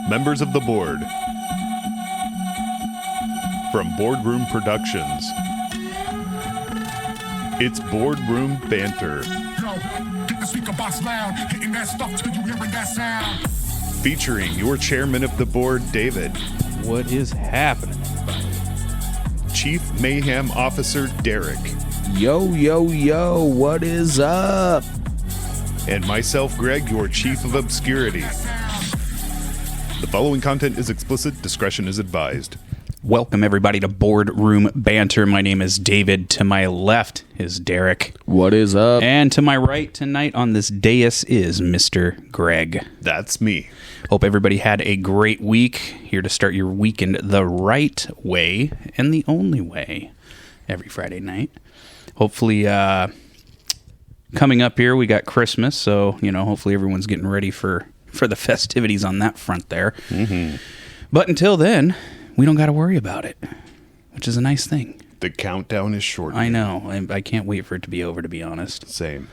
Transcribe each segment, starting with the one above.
Members of the board. From Boardroom Productions. It's Boardroom Banter. Get the speaker box loud, hitting that stuff till you hearing that sound. Featuring your chairman of the board, David. What is happening, everybody? Chief Mayhem Officer, Derek. Yo, what is up? And myself, Greg, your Chief of Obscurity. The following content is explicit. Discretion is advised. Welcome, everybody, to Boardroom Banter. My name is David. To my left is Derek. What is up? And to my right tonight on this dais is Mr. Greg. That's me. Hope everybody had a great week. Here to start your weekend the right way and the only way every Friday night. Hopefully, coming up here, we got Christmas, so, hopefully everyone's getting ready for the festivities on that front there. Mm-hmm. But until then, we don't got to worry about it, which is a nice thing. The countdown is short. I know. I can't wait for it to be over, to be honest. Same.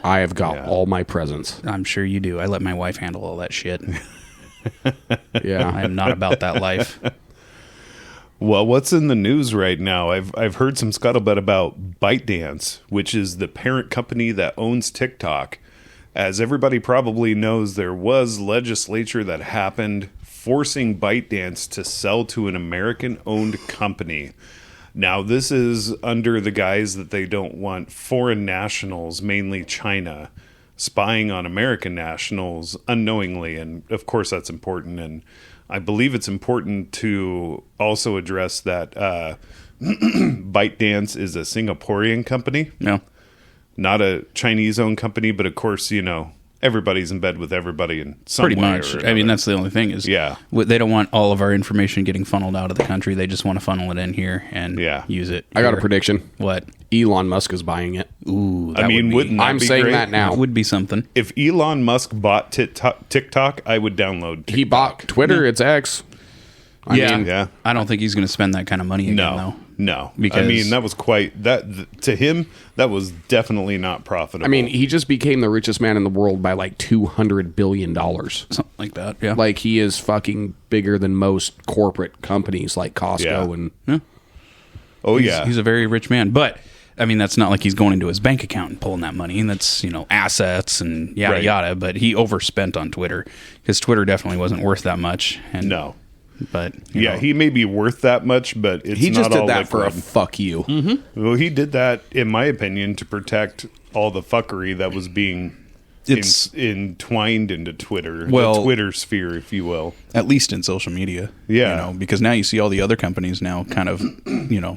I have got all my presents. I'm sure you do. I let my wife handle all that shit. Yeah. I am not about that life. Well, what's in the news right now? I've heard some scuttlebutt about ByteDance, which is the parent company that owns TikTok. As everybody probably knows, there was legislature that happened forcing ByteDance to sell to an American-owned company. Now, this is under the guise that they don't want foreign nationals, mainly China, spying on American nationals unknowingly. And, of course, that's important. And I believe it's important to also address that ByteDance is a Singaporean company. No. Not a Chinese-owned company, but, of course, everybody's in bed with everybody in some Pretty way much. or I mean, another. that's the only thing is they don't want all of our information getting funneled out of the country. They just want to funnel it in here and use it. I got a prediction. What? Elon Musk is buying it. Ooh, that wouldn't that I'm be saying great? that now. That would be something. If Elon Musk bought TikTok, I would download TikTok. He bought Twitter. It's X. I mean, Yeah. I don't think he's going to spend that kind of money again, though. No. Because that was to him, that was definitely not profitable. I mean, he just became the richest man in the world by like $200 billion. Something like that, yeah. Like, he is fucking bigger than most corporate companies like Costco. Yeah. He's a very rich man. But, I mean, that's not like he's going into his bank account and pulling that money. And that's, assets and yada, yada. But he overspent on Twitter because Twitter definitely wasn't worth that much. And, No. But, he may be worth that much, but it's He just not all did that for a liquid. fuck you. Mm-hmm. Well, he did that, in my opinion, to protect all the fuckery that was being entwined into Twitter, the Twitter sphere, if you will. At least in social media. Yeah. Because now you see all the other companies now kind of,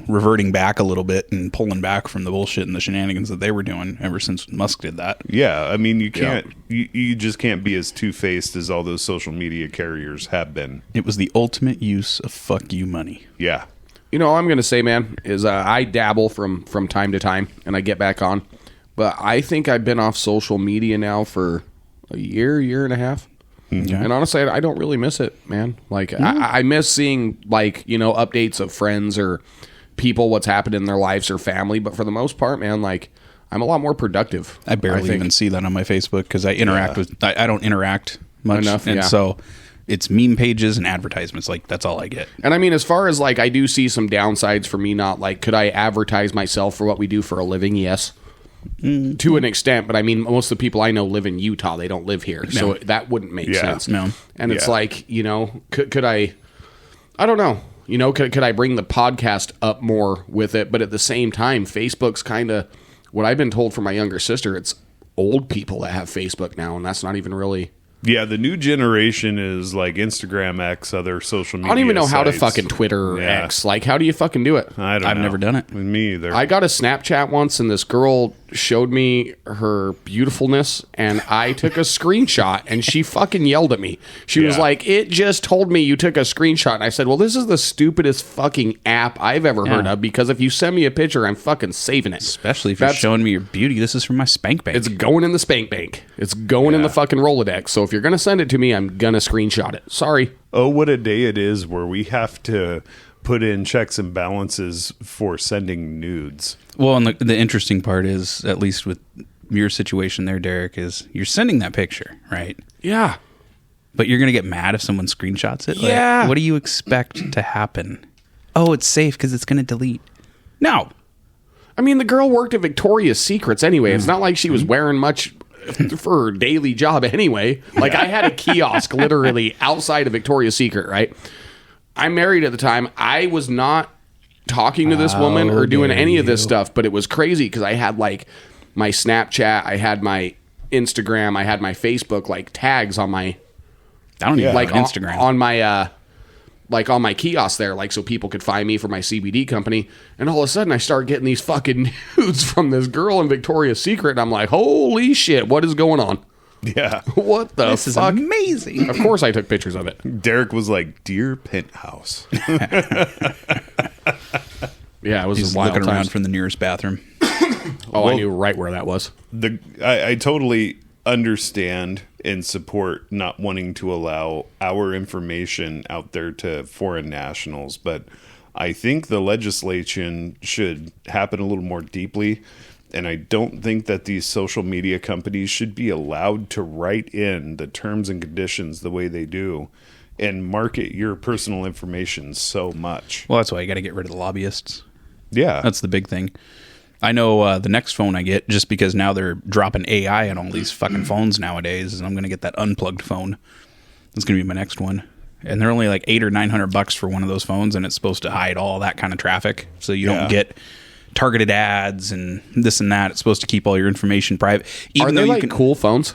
reverting back a little bit and pulling back from the bullshit and the shenanigans that they were doing ever since Musk did that. Yeah, I mean, you can't, you just can't be as two-faced as all those social media carriers have been. It was the ultimate use of fuck you money. Yeah. All I'm going to say, man, is I dabble from time to time, and I get back on. But I think I've been off social media now for a year and a half. Mm-hmm. And honestly, I don't really miss it, man. Like, I miss seeing, updates of friends or people, what's happened in their lives or family. But for the most part, man, I'm a lot more productive. I barely even see that on my Facebook because I interact with... I don't interact much. Enough, and so it's meme pages and advertisements. That's all I get. And I mean, as far as, I do see some downsides for me not, could I advertise myself for what we do for a living? Yes. To an extent, but I mean, most of the people I know live in Utah. They don't live here, so that wouldn't make sense. No. And it's could I don't know. Could I bring the podcast up more with it? But at the same time, Facebook's kind of what I've been told from my younger sister. It's old people that have Facebook now, and that's not even really. Yeah, the new generation is like Instagram, X, other social media. I don't even know how to sites. fucking Twitter or X. How do you fucking do it? I don't know. I've never done it. Me either. I got a Snapchat once, and this girl showed me her beautifulness, and I took a screenshot, and she fucking yelled at me. She was like, "It just told me you took a screenshot." And I said, "Well, this is the stupidest fucking app I've ever heard of, because if you send me a picture, I'm fucking saving it. Especially if you're showing me your beauty. This is from my spank bank. It's going in the spank bank. It's going in the fucking Rolodex. So if you're going to send it to me, I'm going to screenshot it. Sorry." Oh, what a day it is where we have to put in checks and balances for sending nudes. Well, and the interesting part is, at least with your situation there, Derek, is you're sending that picture, right? Yeah. But you're going to get mad if someone screenshots it? Yeah. Like, what do you expect to happen? Oh, it's safe because it's going to delete. No. I mean, the girl worked at Victoria's Secrets anyway. It's not like she was wearing much for her daily job anyway. Like, I had a kiosk literally outside of Victoria's Secret, right? I'm married at the time. I was not talking to this woman or doing any of this stuff, but it was crazy because I had, like, my Snapchat, I had my Instagram, I had my Facebook, like, tags on my... I don't even like have Instagram. on my like on my kiosk there, like so people could find me for my CBD company. And all of a sudden I start getting these fucking nudes from this girl in Victoria's Secret, and I'm like, holy shit, what is going on? Yeah. What the This is fuck? amazing. Of course I took pictures of it. Derek was like, "Dear Penthouse." Yeah, it was He's a wild looking around times. from the nearest bathroom. I knew right where that was. I totally understand and support not wanting to allow our information out there to foreign nationals, but I think the legislation should happen a little more deeply, and I don't think that these social media companies should be allowed to write in the terms and conditions the way they do and market your personal information so much. Well, that's why you got to get rid of the lobbyists. Yeah. That's the big thing. I know the next phone I get, just because now they're dropping AI on all these fucking phones nowadays, and I'm going to get that unplugged phone. That's going to be my next one. And they're only like $800 or $900 for one of those phones, and it's supposed to hide all that kind of traffic, so you don't get targeted ads and this and that. It's supposed to keep all your information private. Are they like cool phones?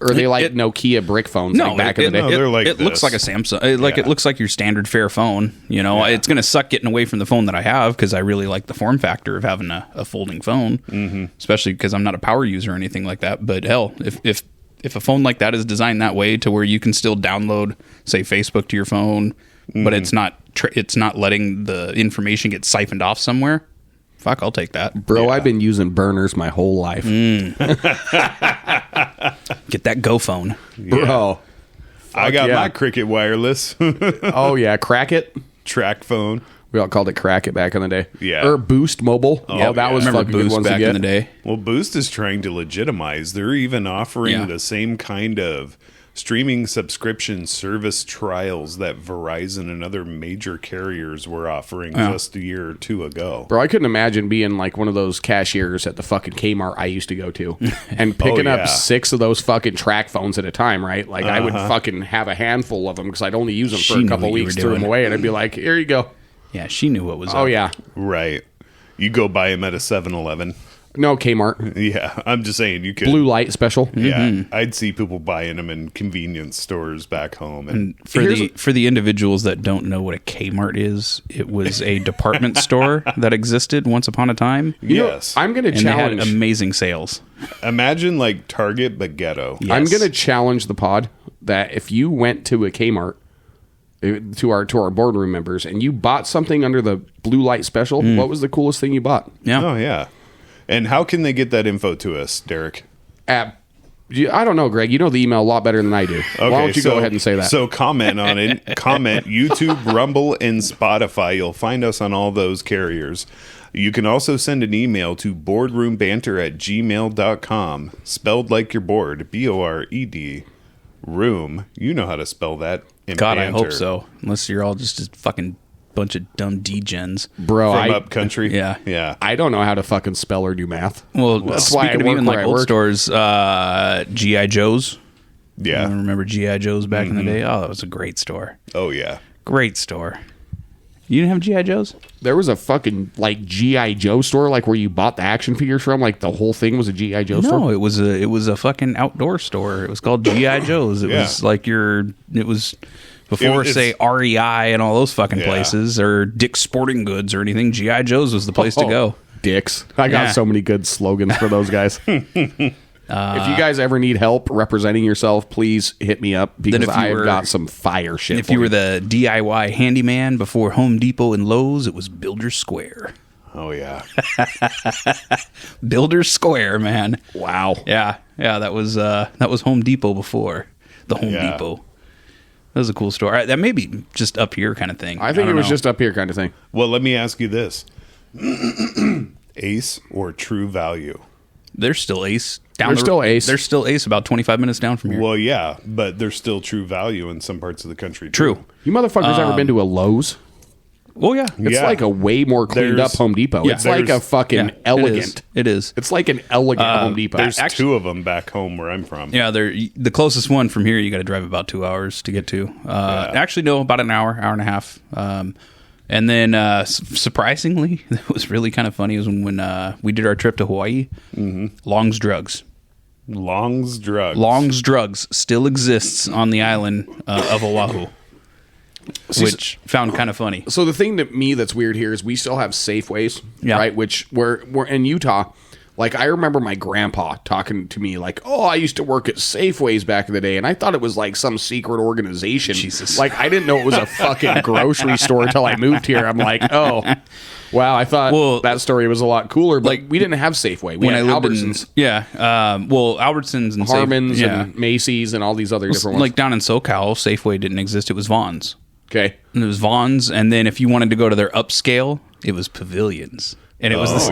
Or are they like Nokia brick phones like back in the day? No, they're like it looks this. like a Samsung. It looks like your standard fare phone. You know, it's going to suck getting away from the phone that I have because I really like the form factor of having a folding phone, especially because I'm not a power user or anything like that. But hell, if a phone like that is designed that way to where you can still download, say, Facebook to your phone, but it's not letting the information get siphoned off somewhere. Fuck, I'll take that. Bro, I've been using burners my whole life. Get that Go phone. Bro. I got yeah. my Cricket wireless Oh, yeah. Crack it. track phone. We all called it Crack It back in the day. Yeah. Or Boost Mobile. Oh, that was Remember fucking good Boost ones to back get. in the day? Well, Boost is trying to legitimize. They're even offering the same kind of streaming subscription service trials that Verizon and other major carriers were offering just a year or two ago. Bro, I couldn't imagine being like one of those cashiers at the fucking Kmart I used to go to and picking up 6 of those fucking track phones at a time, right? Like I would fucking have a handful of them because I'd only use them She for a knew couple what you weeks, were threw them doing. away, and I'd be like, here you go. Yeah, she knew what was Oh, up. yeah. Right. You go buy them at a 7-Eleven. No, Kmart. Yeah, I'm just saying you could. Blue light special. Yeah, I'd see people buying them in convenience stores back home. And For the individuals that don't know what a Kmart is, it was a department store that existed once upon a time. yes, I'm going to And they had challenge. amazing sales. imagine like Target but ghetto. Yes. I'm going to challenge the pod that if you went to a Kmart to our boardroom members and you bought something under the blue light special, what was the coolest thing you bought? Yeah. Oh yeah. And how can they get that info to us, Derek? I don't know, Greg. You know the email a lot better than I do. Why don't you go ahead and say that? So comment on it. Comment YouTube, Rumble, and Spotify. You'll find us on all those carriers. You can also send an email to boardroombanter@gmail.com. Spelled like you're bored. BORED. Room. You know how to spell that. In God, I banter. hope so. Unless you're all just a fucking bunch of dumb degens. Bro, From up country. Yeah. Yeah. I don't know how to fucking spell or do math. Well, That's why I speaking of work even where like I old work. stores, G.I. Joe's. Yeah. I remember G.I. Joe's back in the day. Oh, that was a great store. Oh, yeah. Great store. You didn't have G.I. Joe's? There was a fucking like G.I. Joe store, like where you bought the action figures from. Like the whole thing was a G.I. Joe store. No, it was a fucking outdoor store. It was called G.I. Joe's. It was like it was before, It's- say, REI and all those fucking Yeah. places, or Dick's Sporting Goods or anything. G.I. Joe's was the place to go. Dicks. I got Yeah. so many good slogans for those guys. If you guys ever need help representing yourself, please hit me up because if you I've were- got some fire shit. If for you were the DIY handyman before Home Depot and Lowe's, it was Builder's Square. Oh, yeah. Builder's Square, man. wow. Yeah, that was Home Depot before the Home Yeah. Depot. That was a cool store. That may be just up here kind of thing. I think it don't was know. just up here kind of thing. Well, let me ask you this. Ace or True Value? They're still ace. They're still ace. They're still ace about 25 minutes down from here. Well, yeah, but there's still true value in some parts of the country. True. Too. You motherfuckers ever been to a Lowe's? Oh, yeah. It's Yeah. like a way more cleaned up There's- Home Depot. yeah, It's like a there's- fucking elegant. It is. It's like an elegant Home Depot. There's Actually- two of them back home where I'm from. Yeah, they're the closest one from here. You got to drive about 2 hours to get to. Actually, no, about an hour and a half. And then surprisingly, it was really kind of funny. Was when we did our trip to Hawaii. Long's Drugs. Long's Drugs. Long's Drugs still exists on the island of Oahu, which found kind of funny. So the thing to me that's weird here is we still have Safeways, Yeah. right? Which we're in Utah. Like I remember my grandpa talking to me like, "Oh, I used to work at Safeways back in the day," and I thought it was like some secret organization. Jesus. Like I didn't know it was a fucking grocery store until I moved here. I'm like, "Oh, wow!" I thought that story was a lot cooler. But like, we didn't have Safeway. We When had I lived Albertsons, Albertsons and Harmons, yeah. and Macy's, and all these other different ones. Like down in SoCal, Safeway didn't exist. It was Vaughn's. Okay, And it was Vaughn's, and then if you wanted to go to their upscale, it was Pavilions. And it was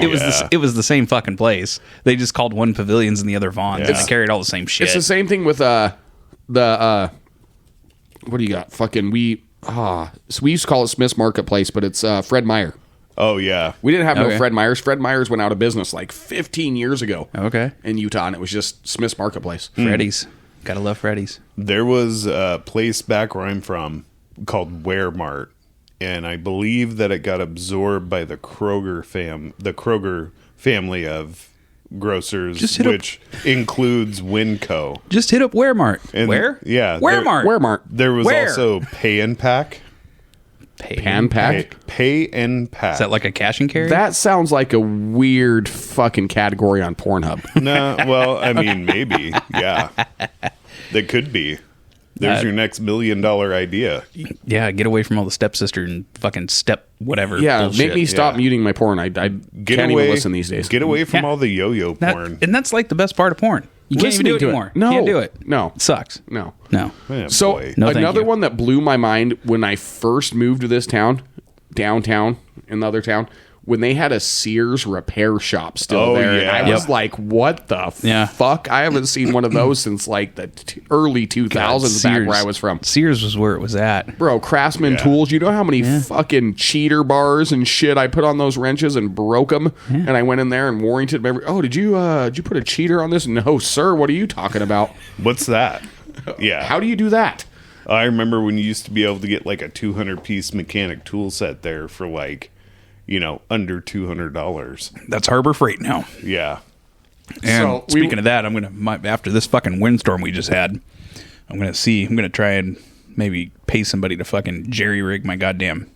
it was the same fucking place. They just called one Pavilions and the other Vaughn's. And they carried all the same shit. it's the same thing with what do you got? Fucking so we used to call it Smith's Marketplace, but it's Fred Meyer. Oh, yeah. We didn't have no Okay. Fred Meyers. Fred Meyers went out of business like 15 years ago. Okay. In Utah, and it was just Smith's Marketplace. Freddy's. Gotta love Freddy's. There was a place back where I'm from called Ware-Mart, and I believe that it got absorbed by the Kroger family of grocers, Just hit up- which includes Winco. Just hit up Ware-Mart. And- Where? yeah, Ware-Mart. Ware-Mart. There was Where? also Pay and Pack. Pan Pack? Pay and Pack. Is that like a cash and carry? That sounds like a weird fucking category on Pornhub. No, well, I mean, maybe. Yeah. That could be. There's your next $1 million idea. Yeah, get away from all the stepsister and fucking step whatever. Yeah, bullshit. make me stop yeah. muting my porn. I can't even listen these days. Get away from Yeah. all the yo-yo That- porn. and that's like the best part of porn. You can't even do Listening it to it. anymore. No. Can't do it. No. It sucks. No. No. Yeah, So boy. No, thank another you. one that blew my mind when I first moved to this town, downtown in the other town, when they had a Sears repair shop still Oh, there. yeah. And I was Yep. like, what the Yeah. fuck? I haven't seen one of those since like the early 2000s back where I was from. Sears was where it was at. Bro, Craftsman Yeah. Tools, you know how many fucking cheater bars and shit I put on those wrenches and broke them? And I went in there and warranted them. Did you put a cheater on this? No, sir. What are you talking about? What's that? Yeah. How do you do that? I remember when you used to be able to get like a 200-piece mechanic tool set there for like, under $200. That's Harbor Freight now. Yeah. And So speaking of that, I'm gonna after this fucking windstorm we just had, I'm gonna try and maybe pay somebody to fucking jerry rig my goddamn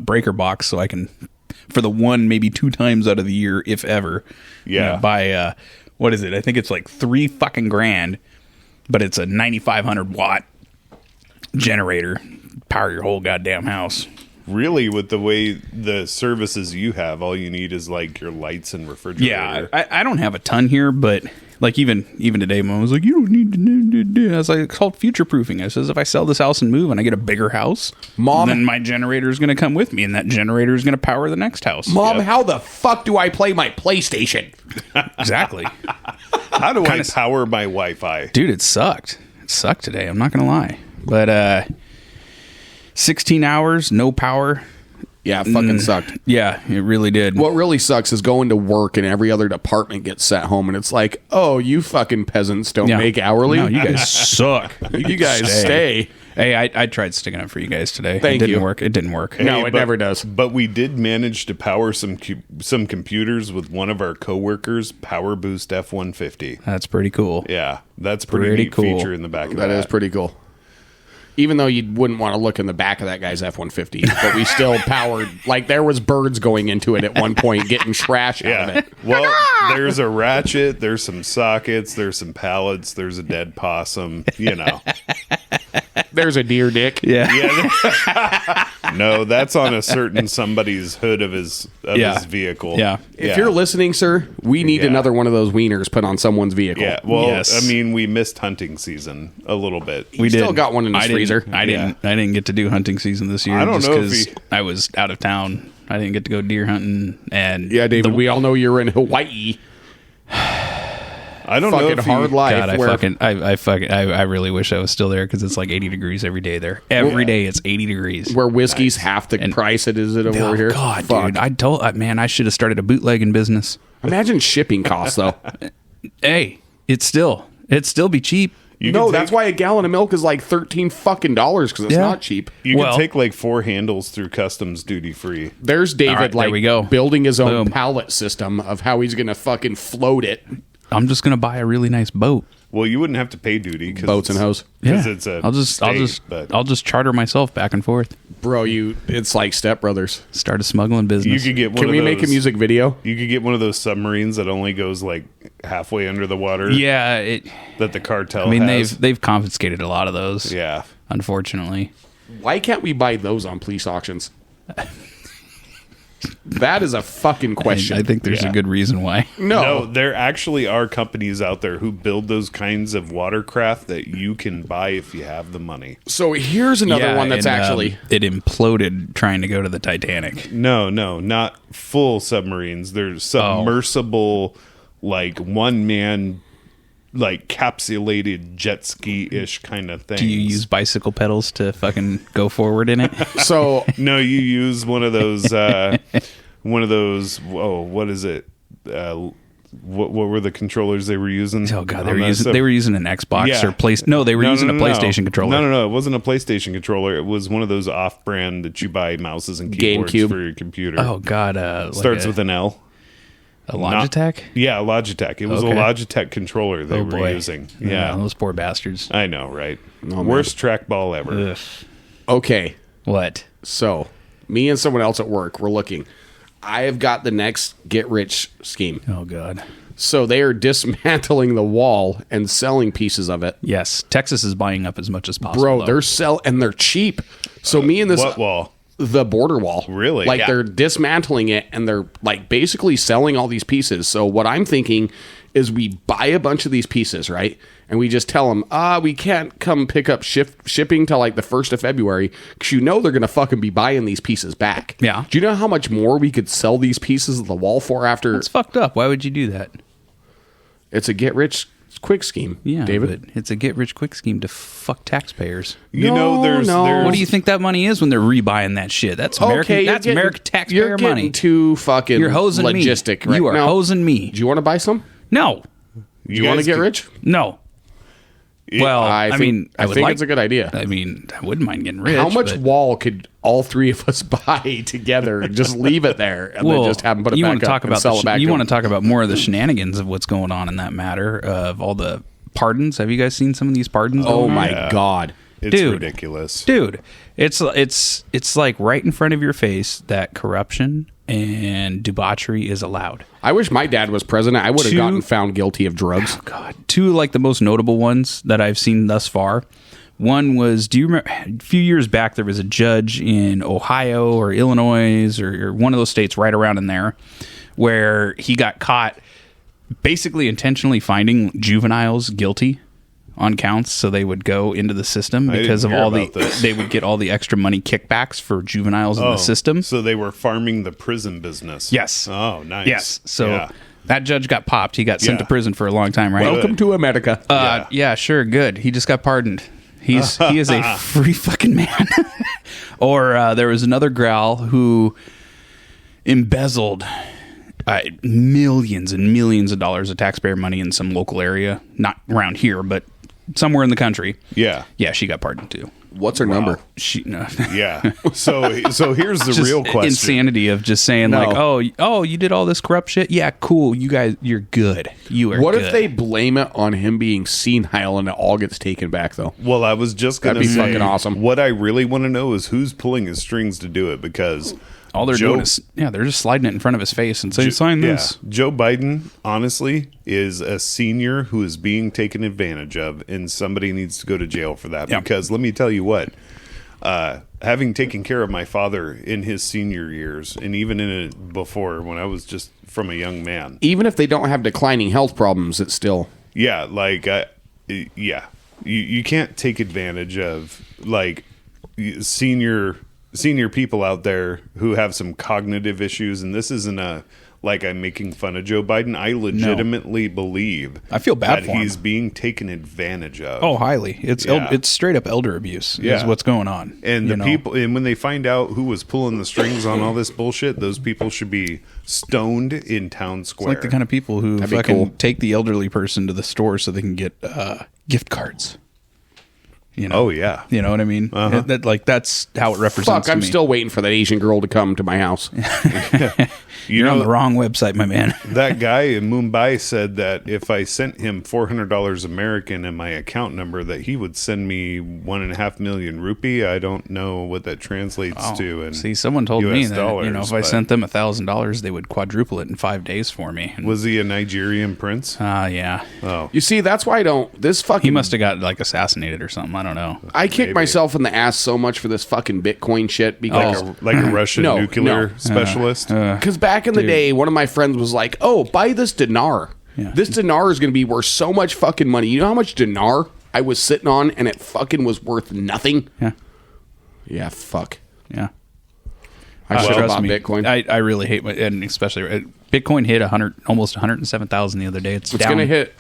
breaker box so I can, for the one maybe 2 times out of the year, if ever, Yeah. buy what is it? I think it's like $3 fucking grand, but it's a 9,500 watt generator, power your whole goddamn house. Really, with the way the services you have, all you need is like your lights and refrigerator. Yeah, I don't have a ton here, but like even today, Mom was like, "You don't need to." I was like, "It's called future proofing." I says, "If I sell this house and move, and I get a bigger house, Mom- then my generator is going to come with me, and that generator is going to power the next house." Mom, Yep. how the fuck do I play my PlayStation? Exactly, How do I power my Wi-Fi? dude. It sucked. It sucked today. I'm not going to lie, but 16 hours, no power. Yeah, it fucking sucked. Yeah, it really did. What really sucks is going to work and every other department gets sent home, and it's like, oh, you fucking peasants don't Yeah. make hourly. No, you guys suck. You guys stay. Hey, I tried sticking up for you guys today. Thank it didn't you. work. It didn't work. No, it never does. But we did manage to power some computers with one of our coworkers' Power Boost F-150. That's pretty cool. Yeah, that's a pretty Pretty neat cool. feature in the back of That is pretty cool. Even though you wouldn't want to look in the back of that guy's F-150, but we still powered, like there was birds going into it at one point, getting trash out of Yeah. it. Well, there's a ratchet, there's some sockets, there's some pallets, there's a dead possum, There's a deer dick. Yeah. No, that's on a certain somebody's hood of his Yeah. vehicle. Yeah. If you're listening, sir, we need Yeah. another one of those wieners put on someone's vehicle. Yeah, well, Yes. I mean, we missed hunting season a little bit. We still did. got one in his I didn't- freezer. I didn't get to do hunting season this year. I don't just know if 'cause he- I was out of town. I didn't get to go deer hunting, and Yeah, David, we all know you're in Hawaii. I don't know fucking if you- hard life. God, I really wish I was still there because it's like 80 degrees every day there. Every day it's 80 degrees. where whiskey's half the price it is over Oh here. God, Fuck. dude! Man, I should have started a bootlegging business. Imagine shipping costs though. Hey, it'd still be cheap. You No, can that's take- why a gallon of milk is like $13 fucking because it's Yeah. not cheap. You Well- can take like 4 handles through customs duty free. There's David All right, there like we go. building his own Boom. pallet system of how he's gonna fucking float it. I'm just gonna buy a really nice boat. Well, you wouldn't have to pay duty because Boats and hoes. Because it's a I'll just charter myself back and forth. Bro, it's like Step Brothers. Start a smuggling you business. could get one Can of we those, make a music video? You could get one of those submarines that only goes like halfway under the water. Yeah, That the cartel I mean has. they've confiscated a lot of those. Yeah. Unfortunately. Why can't we buy those on police auctions? That is a fucking question. I think there's Yeah. a good reason why. No, there actually are companies out there who build those kinds of watercraft that you can buy if you have the money. So here's another one that's and, actually it imploded trying to go to the Titanic. No, not full submarines. They're submersible, like one man, like capsulated jet ski ish kind of thing. Do you use bicycle pedals to fucking go forward in it? so No, you use one of those. Oh, what is it? What were the controllers they were using? Oh god, on that stuff? they were using an Xbox Yeah. or place. No, they were using a PlayStation controller. No, it wasn't a PlayStation controller. It was one of those off-brand that you buy mouses and keyboards GameCube. for your computer. Oh god, Starts with an L. a Logitech. Yeah, Logitech. It was Okay. a Logitech controller they were using. Yeah, those poor bastards. I know, right? man. Worst trackball ever. Ugh. okay. What? So me and someone else at work were looking. I have got the next get rich scheme. Oh god. So they are dismantling the wall and selling pieces of it. Yes, Texas is buying up as much as possible. Bro, though. they're cheap. So me and this What wall? the border wall. Really? Like Yeah. they're dismantling it and they're like basically selling all these pieces. So what I'm thinking is we buy a bunch of these pieces, right? And we just tell them, we can't come pick up shipping till like the 1st of February because you know they're going to fucking be buying these pieces back. Yeah. Do you know how much more we could sell these pieces of the wall for after? It's fucked up. Why would you do that? It's a get rich quick scheme, Yeah, David. but it's a get rich quick scheme to fuck taxpayers. You know, there's What do you think that money is when they're rebuying that shit? That's American. you're That's getting- American taxpayer You're getting money. too fucking You're hosing logistic me. right You are now. hosing me. Do you want to buy some? No, Do you want to guys get could- rich? no. Well, I think would think like- it's a good idea. I mean, I wouldn't mind getting rich. How much but- wall could all three of us buy together and just leave it there and then just have them put it you back wanna up talk and about sell the it back You to want to them? talk about more of the shenanigans of what's going on in that matter of all the pardons? Have you guys seen some of these pardons? Oh going on? my Yeah. God. It's Dude. ridiculous. Dude, it's like right in front of your face that corruption and debauchery is allowed. I wish my dad was president. I would have Two- gotten found guilty of drugs. God, two like the most notable ones that I've seen thus far. One was, do you remember a few years back there was a judge in Ohio or Illinois or one of those states right around in there where he got caught basically intentionally finding juveniles guilty on counts so they would go into the system because of didn't hear all the about this. they would get all the extra money kickbacks for juveniles in the system. So they were farming the prison business. Yes. Oh, nice. Yes. So Yeah. that judge got popped. He got sent Yeah. to prison for a long time, right? Welcome to America. Yeah, sure, good. He just got pardoned. He is a free fucking man. Or there was another gal who embezzled millions and millions of dollars of taxpayer money in some local area, not around here, but somewhere in the country. Yeah. Yeah, she got pardoned too. What's her number? She no. Yeah. So here's the Just real question. insanity of just saying No. like, oh, you did all this corrupt shit. Yeah, cool. You guys, you're good. You are. What good. if they blame it on him being senile and it all gets taken back, though? Well, I was just going to That'd be say, fucking awesome. What I really want to know is who's pulling his strings to do it, because all they're Joe- doing is they're just sliding it in front of his face and saying, "Sign this." Joe Biden, honestly, is a senior who is being taken advantage of, and somebody needs to go to jail for that. Yeah. Because let me tell you what, having taken care of my father in his senior years, and even in it before when I was just from a young man, Even if they don't have declining health problems, it's still... yeah, like, you can't take advantage of like senior people out there who have some cognitive issues, and this isn't a like I'm making fun of Joe Biden. I legitimately believe I feel bad that for him. he's being taken advantage of. Oh, highly. It's Yeah. it's straight up elder abuse Yeah. is what's going on. And the people, and when they find out who was pulling the strings on all this bullshit, those people should be stoned in town It's square. like the kind of people who That'd be fucking cool. take the elderly person to the store so they can get gift cards. You know? Oh, yeah. You know what I mean? Uh-huh. That's how it represents Fuck, I'm to me. still waiting for that Asian girl to come to my house. You You're on know, the wrong website, my man. that guy in Mumbai said that if I sent him $400 American and my account number, that he would send me 1.5 million rupee. I don't know what that translates to. In See, someone told me US that dollars, if I but- sent them $1,000, they would quadruple it in 5 days for me. Was he a Nigerian prince? Yeah. Oh, You see, that's why I don't. This fucking. He must have got like assassinated or something. I don't know. I kick Maybe. myself in the ass so much for this fucking Bitcoin shit because. like a Russian No, nuclear no. specialist. Because back in the day, one of my friends was like, "Oh, buy this dinar. Yeah. This dinar is going to be worth so much fucking money. You know how much dinar I was sitting on, and it fucking was worth nothing." Yeah. Yeah, fuck. Yeah. I should have Trust bought me, Bitcoin. I really hate my, and especially Bitcoin hit almost 107,000 the other day. It's it's down. gonna hit.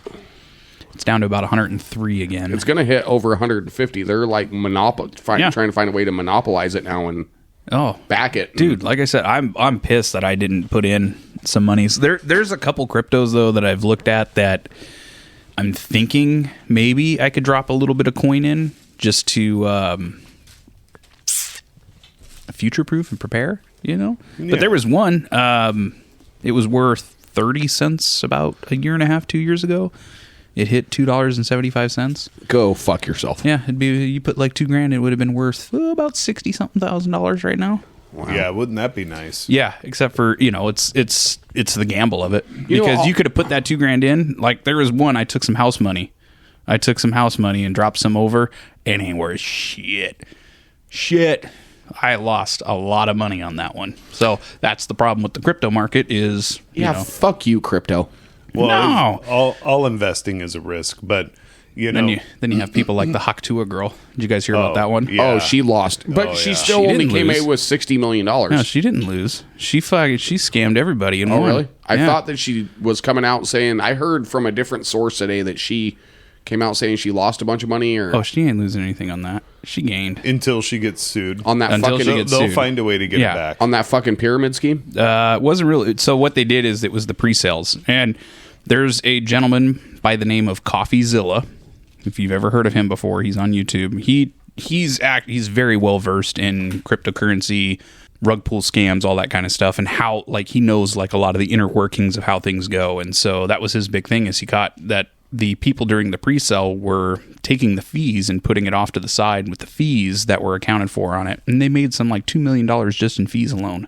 It's down to about 103 again. It's gonna hit over 150. They're like Yeah. trying to find a way to monopolize it now and oh, back it, dude, like I said, I'm pissed that I didn't put in some money. So there's a couple cryptos though that I've looked at that I'm thinking maybe I could drop a little bit of coin in just to future proof and prepare, you know. Yeah. But there was one. It was worth 30 cents about a year and a half, 2 years ago. It hit $2.75. Go fuck yourself. Yeah, it'd be you put like $2,000, it would have been worth about $60,000 right now. Yeah, wouldn't that be nice? Yeah, except for it's the gamble of it know, because I'll- you could have put that $2,000 in. Like there was one, I took some house money and dropped some over, and it ain't worth shit. I lost a lot of money on that one. So that's the problem with the crypto market is Yeah, fuck you, crypto. Well, No. all investing is a risk, but you know, then you have people like the Haktua girl. Did you guys hear about that one? yeah. Oh, she lost, but Oh, she yeah. still She only didn't came lose. away with $60 million. No, she didn't lose. She scammed everybody and Oh, won. really? I Yeah. thought that she was coming out saying. I heard from a different source today that she came out saying she lost a bunch of money or Oh, she ain't losing anything on that. She gained. until she gets sued, on that Until fucking she gets they'll sued. find a way to get Yeah. it back. on that fucking pyramid scheme. It wasn't really. So what they did is it was the pre-sales, and there's a gentleman by the name of CoffeeZilla. If you've ever heard of him before, he's on YouTube. He's very well versed in cryptocurrency, rug pull scams, all that kind of stuff, and how he knows a lot of the inner workings of how things go. And so that was his big thing is he caught that the people during the pre-sale were taking the fees and putting it off to the side with the fees that were accounted for on it, and they made some $2 million just in fees alone.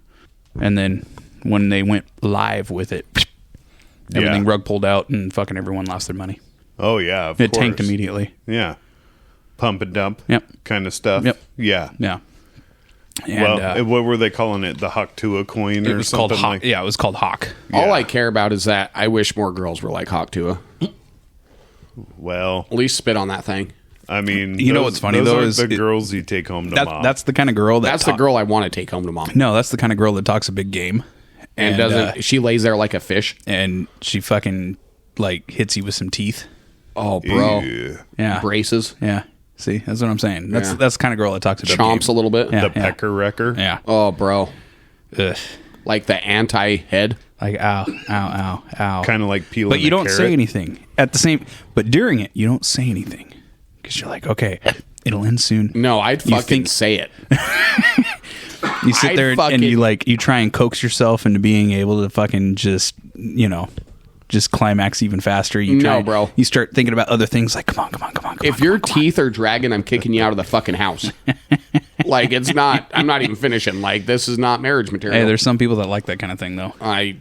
And then when they went live with it, everything rug pulled out and fucking everyone lost their money. Oh yeah, of It course. tanked immediately. Yeah, pump and dump. Yep. kind of stuff. Yep. Yeah. Yeah. And, Well, what were they calling it? The Haktua coin it or was called something Hawk. like? Yeah, it was called Hawk. All Yeah. I care about is that I wish more girls were like Haktua. Well, At least spit on that thing. I mean, You know what's funny, those though, aren't is the it- girls you take home to mom. That's the kind of girl that That's the girl I want to take home to mom. No, that's the kind of girl that talks a big game And doesn't she lays there like a fish? and she fucking hits you with some teeth. Oh, bro. Ew. Yeah. Braces. Yeah. See, that's what I'm saying. That's Yeah. that's the kind of girl that talks a big Chomps a game. little bit. Yeah. The pecker wrecker. Yeah. Oh, bro. Ugh. Like the anti-head. Like ow, ow, ow, ow. Kind of like peeling. But you a don't carrot. say anything at the same. But during it, you don't say anything because you're like, okay, it'll end soon. No, I'd You fucking think- say it. You sit I'd there and fucking- you try and coax yourself into being able to fucking just climax even faster. You try, No, bro. You start thinking about other things like, come on. If your teeth are dragging, I'm kicking you out of the fucking house. Like, it's not, I'm not even finishing. Like, this is not marriage material. Hey, there's some people that like that kind of thing though.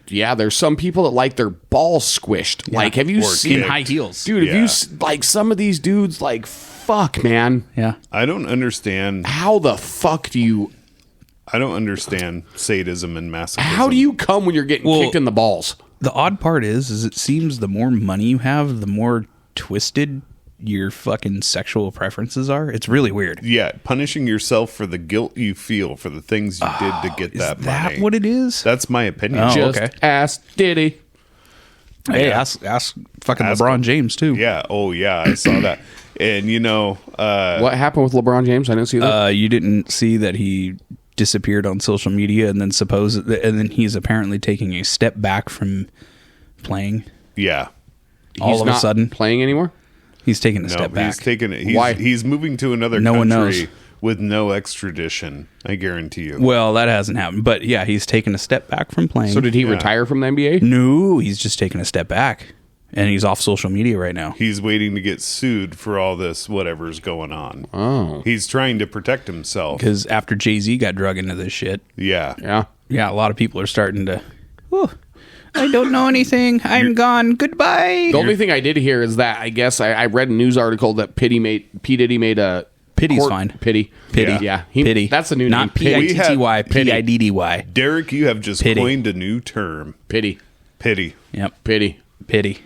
There's some people that like their balls squished. Like, have you Or seen, In kicked. high heels, dude, have Yeah. you, like, some of these dudes, like, fuck, man. Yeah. I don't understand. How the fuck do you, I don't understand sadism and masochism. how do you come when you're getting Well- kicked in the balls? The odd part is it seems the more money you have, the more twisted your fucking sexual preferences are. It's really weird. Yeah, punishing yourself for the guilt you feel for the things you did to get Is that that money. what it is? That's my opinion. Oh, Just okay. ask Diddy. Hey, Yeah. ask fucking Ask LeBron him. James too. Yeah. Oh, yeah. I saw that. And What happened with LeBron James? I didn't see that. You didn't see that he disappeared on social media, and then he's apparently taking a step back from playing. yeah. All He's of a not sudden, playing anymore. he's taking a No, step back. he's taking it. Why? He's moving to another No one country knows. with no extradition. I guarantee you. Well, that hasn't happened, but yeah, he's taken a step back from playing. So did he retire from the NBA? No, he's just taking a step back, and he's off social media right now. He's waiting to get sued for all this whatever's going on. Oh, He's trying to protect himself. Because after Jay-Z got drug into this shit, Yeah. yeah. a lot of people are starting to, "Whew, I don't know anything. I'm gone. Goodbye." The only thing I did hear is that I guess I read a news article that P. Diddy made a Pity's fine. Pity. Pity. Yeah. Pity. That's the new Not name. P-I-T-T-Y, Pity. P-I-D-D-Y. Derek, you have just Pity. coined a new term. Pity. Pity. Yep. Pity. Pity.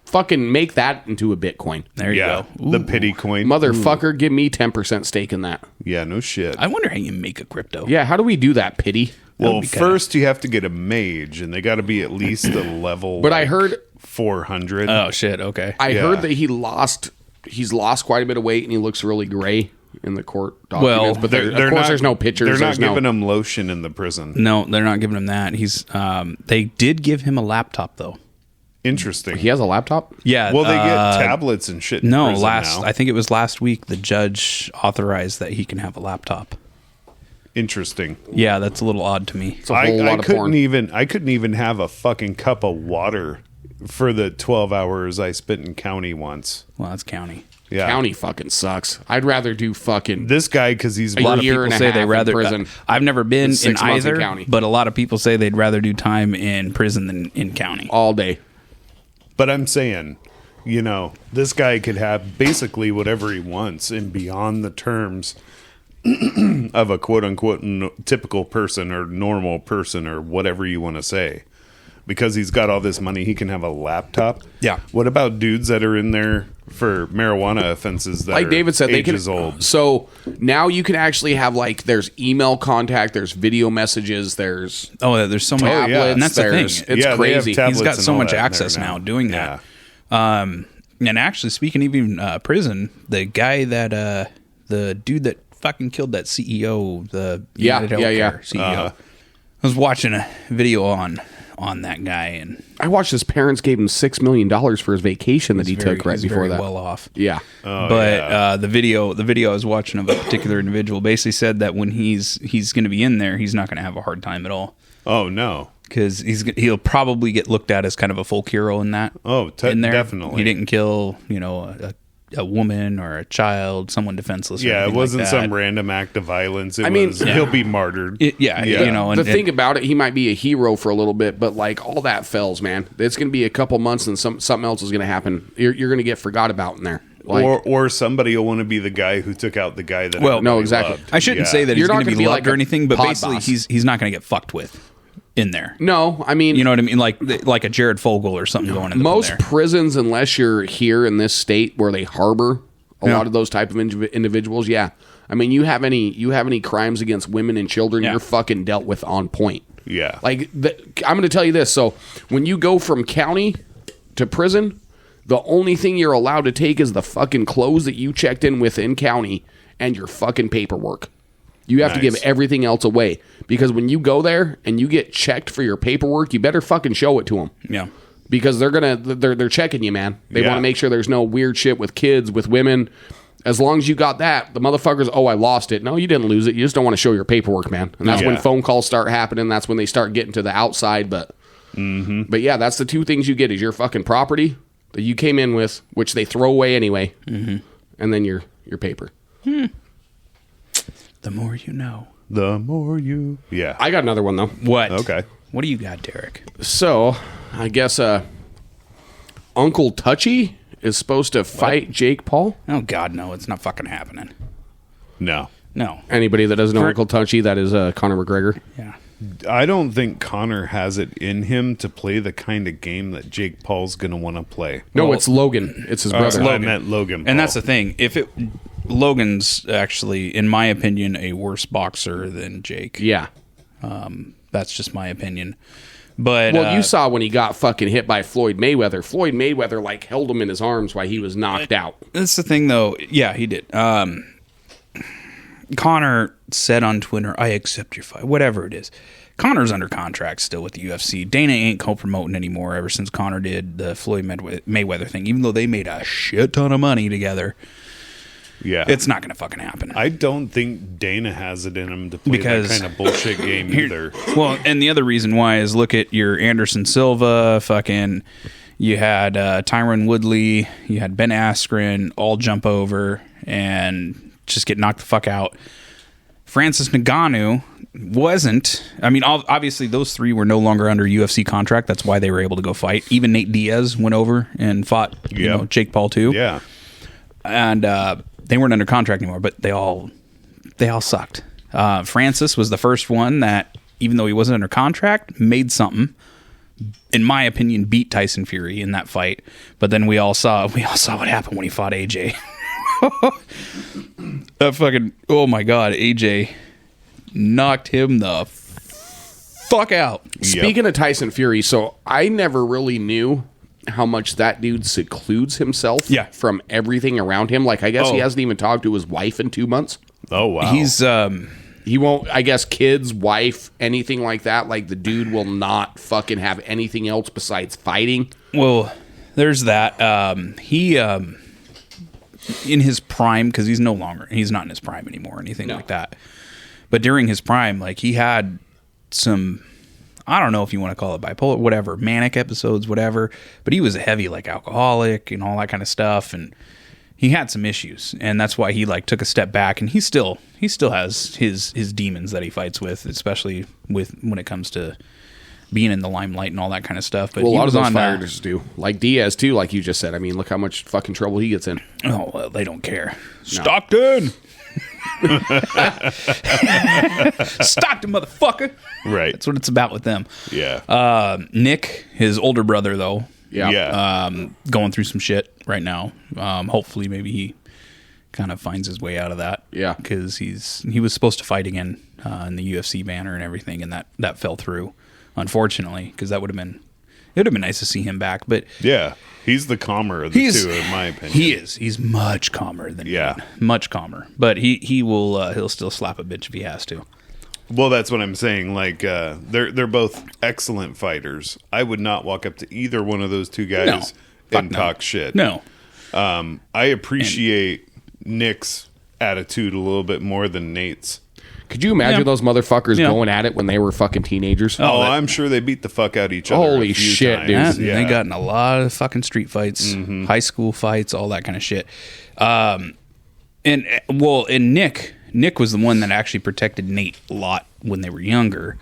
Fucking make that into a Bitcoin. There you Yeah. go. The Ooh. pity coin. Motherfucker, give me 10% stake in that. Yeah, no shit. I wonder how you make a crypto. Yeah, how do we do that, Pity? Well, would be kinda- first you have to get a mage, and they got to be at least a level. But I like, heard 400. Oh shit. Okay. I Yeah. heard that he's lost quite a bit of weight and he looks really gray in the court documents. Well, but of course there's no pictures. They're not There's no- giving him lotion in the prison. No, they're not giving him that. He's. They did give him a laptop though. Interesting. He has a laptop? Yeah. Well, they get tablets and shit. In No, prison last. now. I think it was last week. The judge authorized that he can have a laptop. Interesting. Yeah, that's a little odd to me. It's a whole lot of porn. I couldn't even have a fucking cup of water for the 12 hours I spent in county once. Well, that's county. Yeah. County fucking sucks. I'd rather do fucking This guy, because he's A lot of People year and a say half they in rather. prison I've never been in 6 months in either, county. but a lot of people say they'd rather do time in prison than in county. all day. But I'm saying, this guy could have basically whatever he wants and beyond the terms of a quote unquote typical person or normal person or whatever you want to say. Because he's got all this money, he can have a laptop. Yeah. What about dudes that are in there for marijuana offenses that Like are David said, they can. ages old? So now you can actually have there's email contact, there's video messages, there's Oh, there's so much. tablets. And that's the thing. there's- It's Yeah, they have crazy. tablets He's got and so all much that in there access now doing Yeah. that. And actually, speaking of even prison, the guy that the dude that fucking killed that CEO, the Yeah, United yeah, yeah. Healthcare CEO, I was watching a video on that guy, and I watched his parents gave him $6 million for his vacation that he took right he's before very that. well off. Yeah. But the video I was watching of a particular individual basically said that when he's going to be in there, he's not going to have a hard time at all Oh, no. because he'll probably get looked at as kind of a folk hero in that. Oh, in there, definitely. he didn't kill a woman or a child, someone defenseless. Or Yeah, it anything wasn't like some that. random act of violence. I mean, He'll be martyred. Yeah. The thing about it, he might be a hero for a little bit, but like all that fails, man. It's going to be a couple months and something else is going to happen. You're going to get forgot about in there. Like, or somebody will want to be the guy who took out the guy that. Well, no, everybody exactly. loved. I shouldn't Yeah. say that You're he's not going to gonna be be loved like or a anything, but pod basically boss. he's not going to get fucked with in there. no, I mean, You know what I mean? Like a Jared Fogel or something going in most there. prisons, unless you're here in this state where they harbor a lot of those type of individuals, yeah. I mean, you have any crimes against women and children, Yeah. you're fucking dealt with on point. Yeah. Like, I'm going to tell you this. So, when you go from county to prison, the only thing you're allowed to take is the fucking clothes that you checked in with in county and your fucking paperwork. You have to give Nice. everything else away because when you go there and you get checked for your paperwork, you better fucking show it to them. Yeah. Because they're checking you, man. They Yeah. want to make sure there's no weird shit with kids, with women. As long as you got that, the motherfuckers, I lost it. No, you didn't lose it. You just don't want to show your paperwork, man. And that's when Yeah. phone calls start happening. That's when they start getting to the outside. But yeah, that's the two things you get is your fucking property that you came in with, which they throw away anyway, and then your paper. The more you know. The more you. Yeah. I got another one though. What? Okay. What do you got, Derek? So I guess Uncle Touchy is supposed to fight Jake Paul. Oh God, no! It's not fucking happening. No. No. Anybody that doesn't know For- Uncle Touchy, that is Conor McGregor. Yeah. I don't think Connor has it in him to play the kind of game that Jake Paul's going to want to play. No, it's Logan. It's his brother. I meant Logan Paul. And that's the thing. Logan's actually, in my opinion, a worse boxer than Jake. Yeah. That's just my opinion. But Well, you saw when he got fucking hit by Floyd Mayweather. Floyd Mayweather, like, held him in his arms while he was knocked out. That's the thing, though. Yeah, he did. Connor said on Twitter, I accept your fight, whatever it is. Connor's under contract still with the UFC. Dana ain't co-promoting anymore ever since Connor did the Floyd Mayweather thing, even though they made a shit ton of money together. Yeah. It's not going to fucking happen. I don't think Dana has it in him to play that kind of bullshit game either. Well, and the other reason why is look at your Anderson Silva, you had Tyron Woodley, you had Ben Askren all jump over and just get knocked the fuck out. Francis Ngannou wasn't. I mean, obviously those three were no longer under UFC contract. That's why they were able to go fight. Even Nate Diaz went over and fought Jake Paul too. Yeah. And they weren't under contract anymore, but they all sucked. Francis was the first one that, even though he wasn't under contract, made something. In my opinion, beat Tyson Fury in that fight. But then we all saw what happened when he fought AJ. That fucking, oh my god, AJ knocked him the fuck out. Speaking of Tyson Fury, so I never really knew how much that dude secludes himself from everything around him. Like, I guess he hasn't even talked to his wife in 2 months. Oh, wow. He's, he won't, I guess, kids, wife, anything like that. Like, the dude will not fucking have anything else besides fighting. Well, there's that. He, in his prime, because he's not in his prime anymore or anything like that. But during his prime, like, he had some, I don't know if you want to call it bipolar, whatever, manic episodes, whatever. But he was a heavy, like, alcoholic and all that kind of stuff. And he had some issues. And that's why he, like, took a step back. And he still has his demons that he fights with, especially when it comes to being in the limelight and all that kind of stuff. But well, a lot of those on fighters do. Like Diaz, too, like you just said. I mean, look how much fucking trouble he gets in. Oh, well, they don't care. No. Stockton! Stockton, motherfucker! Right. That's what it's about with them. Yeah. Nick, his older brother, though, Yeah. going through some shit right now. Hopefully, maybe he kind of finds his way out of that. Yeah. Because he was supposed to fight again in the UFC banner and everything, and that fell through, unfortunately, because it would have been nice to see him back. But yeah, he's the calmer of the two, in my opinion. He is. He's much calmer than Nate. Much calmer. But he'll still slap a bitch if he has to. Well, that's what I'm saying. Like, they're both excellent fighters. I would not walk up to either one of those two guys and talk shit. No. I appreciate Nick's attitude a little bit more than Nate's. Could you imagine those motherfuckers going at it when they were fucking teenagers? Oh, I'm sure they beat the fuck out of each other. Holy shit, times. dude. Yeah, they got in a lot of fucking street fights, high school fights, all that kind of shit. And Nick was the one that actually protected Nate a lot when they were younger.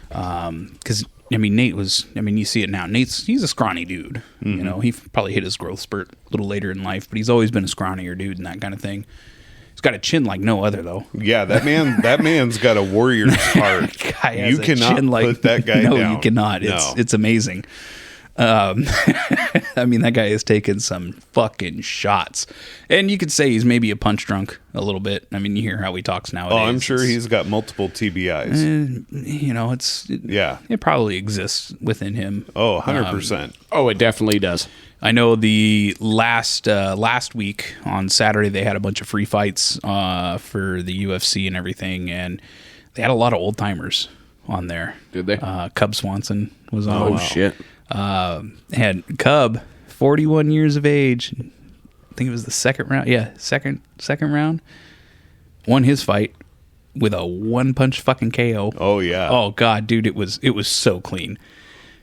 Because, Nate was, you see it now. He's a scrawny dude. Mm-hmm. You know, he probably hit his growth spurt a little later in life, but he's always been a scrawnier dude and that kind of thing. He's got a chin like no other, though. Yeah, that man's got a warrior's heart. You cannot put that guy down. No, you cannot. It's amazing. That guy has taken some fucking shots. And you could say he's maybe a punch drunk a little bit. You hear how he talks nowadays. Oh, I'm sure he's got multiple TBIs. It probably exists within him. Oh, 100%. It definitely does. I know the last week on Saturday they had a bunch of free fights for the UFC and everything, and they had a lot of old timers on there. Did they? Cub Swanson was on. Oh shit! Had Cub, 41 years of age. I think it was the second round. Yeah, second round. Won his fight with a one punch fucking KO. Oh yeah. Oh god, dude, it was so clean.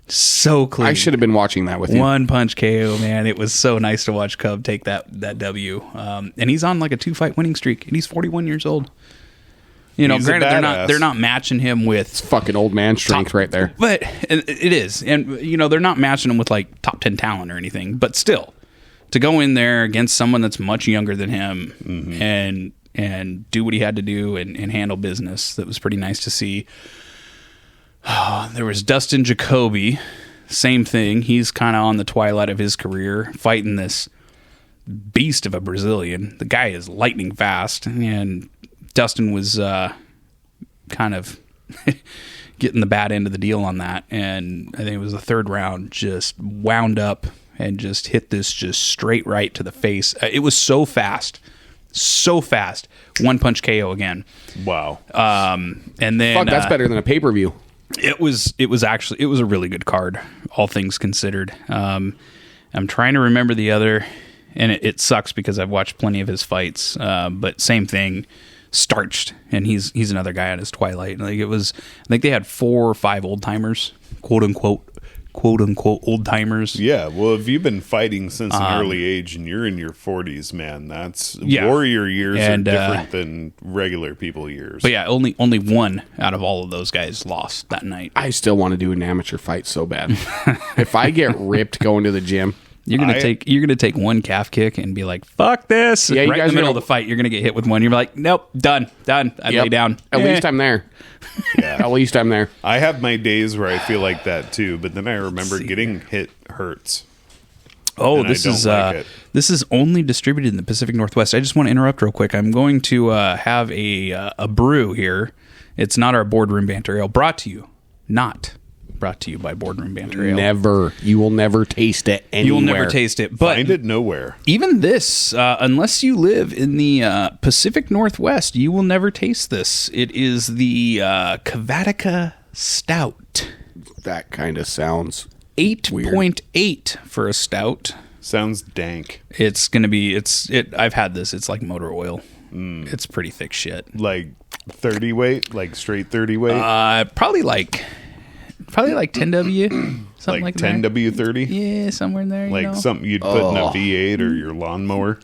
So clean. I should have been watching that with you. One punch KO, man. It was so nice to watch Cub take that W. And he's on like a 2-fight winning streak, and he's 41 years old. He's granted they're not matching him with it's fucking old man strength right there. But it is, and they're not matching him with like top 10 talent or anything. But still, to go in there against someone that's much younger than him and do what he had to do and handle business, that was pretty nice to see. There was Dustin Jacoby. Same thing. He's kind of on the twilight of his career, fighting this beast of a Brazilian. The guy is lightning fast, and Dustin was kind of getting the bad end of the deal on that. And I think it was the third round, just wound up and just hit this just straight right to the face. It was so fast. So fast. One punch KO again. Wow. And then Fuck, that's better than a pay-per-view. It was a really good card, all things considered. I'm trying to remember the other, and it sucks because I've watched plenty of his fights. But same thing, starched, and he's another guy on his twilight. Like, it was, I think they had 4 or 5 old timers, quote unquote old timers. Yeah, well, if you've been fighting since an early age and you're in your 40s, man, that's Yeah. warrior years And, are different than regular people years. But yeah, only one out of all of those guys lost that night. I still want to do an amateur fight so bad. If I get ripped going to the gym, You're gonna take one calf kick and be like, "Fuck this!" Yeah, you right in guys the middle are of the fight, you're gonna get hit with one. You're like, "Nope, done. I Yep. lay down." At least I'm there. Yeah. At least I'm there. I have my days where I feel like that too, but then I remember getting hit hurts. Oh, And I this don't is like it. this is only distributed in the Pacific Northwest. I just want to interrupt real quick. I'm going to have a brew here. It's not our boardroom banter ale. Brought to you by Boardroom Banter Ale. Never. You will never taste it anywhere. You will never taste it. But Find it nowhere. even this, unless you live in the Pacific Northwest, you will never taste this. It is the Cavatica Stout. That kind of sounds 8.8 for a stout. Sounds dank. It's going to be, I've had this. It's like motor oil. It's pretty thick shit. Like 30 weight, like straight 30 weight, Probably like 10W, something like that. 10W30, Yeah, somewhere in there. like something you'd put in a V8 or your lawnmower.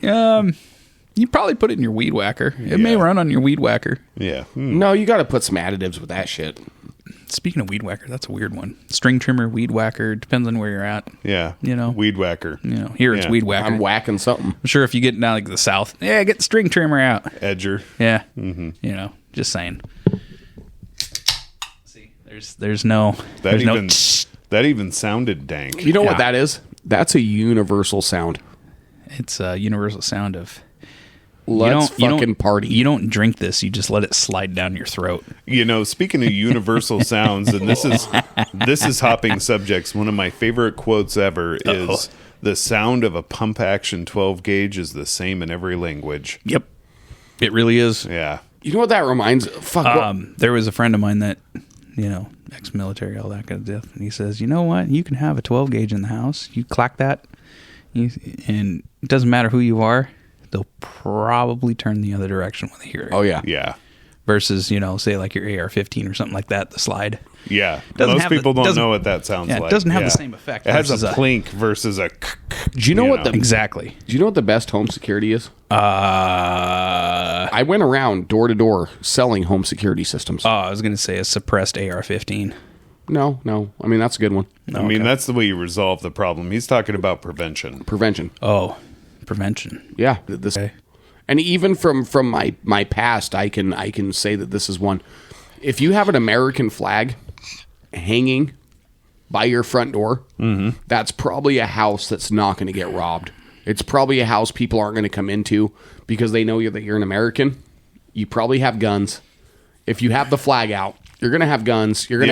You probably put it in your weed whacker. It may run on your weed whacker. Yeah. No, you got to put some additives with that shit. Speaking of weed whacker, that's a weird one. String trimmer, weed whacker, depends on where you're at. Yeah. You know. Weed whacker. Here it's Yeah. weed whacker. I'm whacking something. I'm sure if you get down like the south, get the string trimmer out. Edger. Yeah. Just saying. See, there's no That even sounded dank. You know what that is? That's a universal sound. It's a universal sound of Let's fucking party. You don't drink this, you just let it slide down your throat. You know, speaking of universal sounds, and this is hopping subjects. One of my favorite quotes ever is the sound of a pump action 12 gauge is the same in every language. Yep. It really is. Yeah. You know what that reminds? Fuck. There was a friend of mine that, ex-military, all that kind of stuff, and he says, you know what? You can have a 12 gauge in the house. You clack that, and it doesn't matter who you are. They'll probably turn the other direction when they hear it. Oh yeah. Yeah. Versus, say like your AR-15 or something like that, the slide. Yeah. Doesn't Most have people don't doesn't- know what that sounds Yeah, like. it doesn't have the same effect It has versus a a- plink versus a. Do you know what the Exactly. Do you know what the best home security is? I went around door to door selling home security systems. I was going to say a suppressed AR-15. No. I mean that's a good one. I mean, that's the way you resolve the problem. He's talking about prevention. Prevention. Oh, prevention. Yeah. This. Okay. And even from my past, I can say that this is one. If you have an American flag hanging by your front door, that's probably a house that's not going to get robbed. It's probably a house people aren't going to come into because they know that you're an American. You probably have guns. If you have the flag out, you're going to have guns. You're going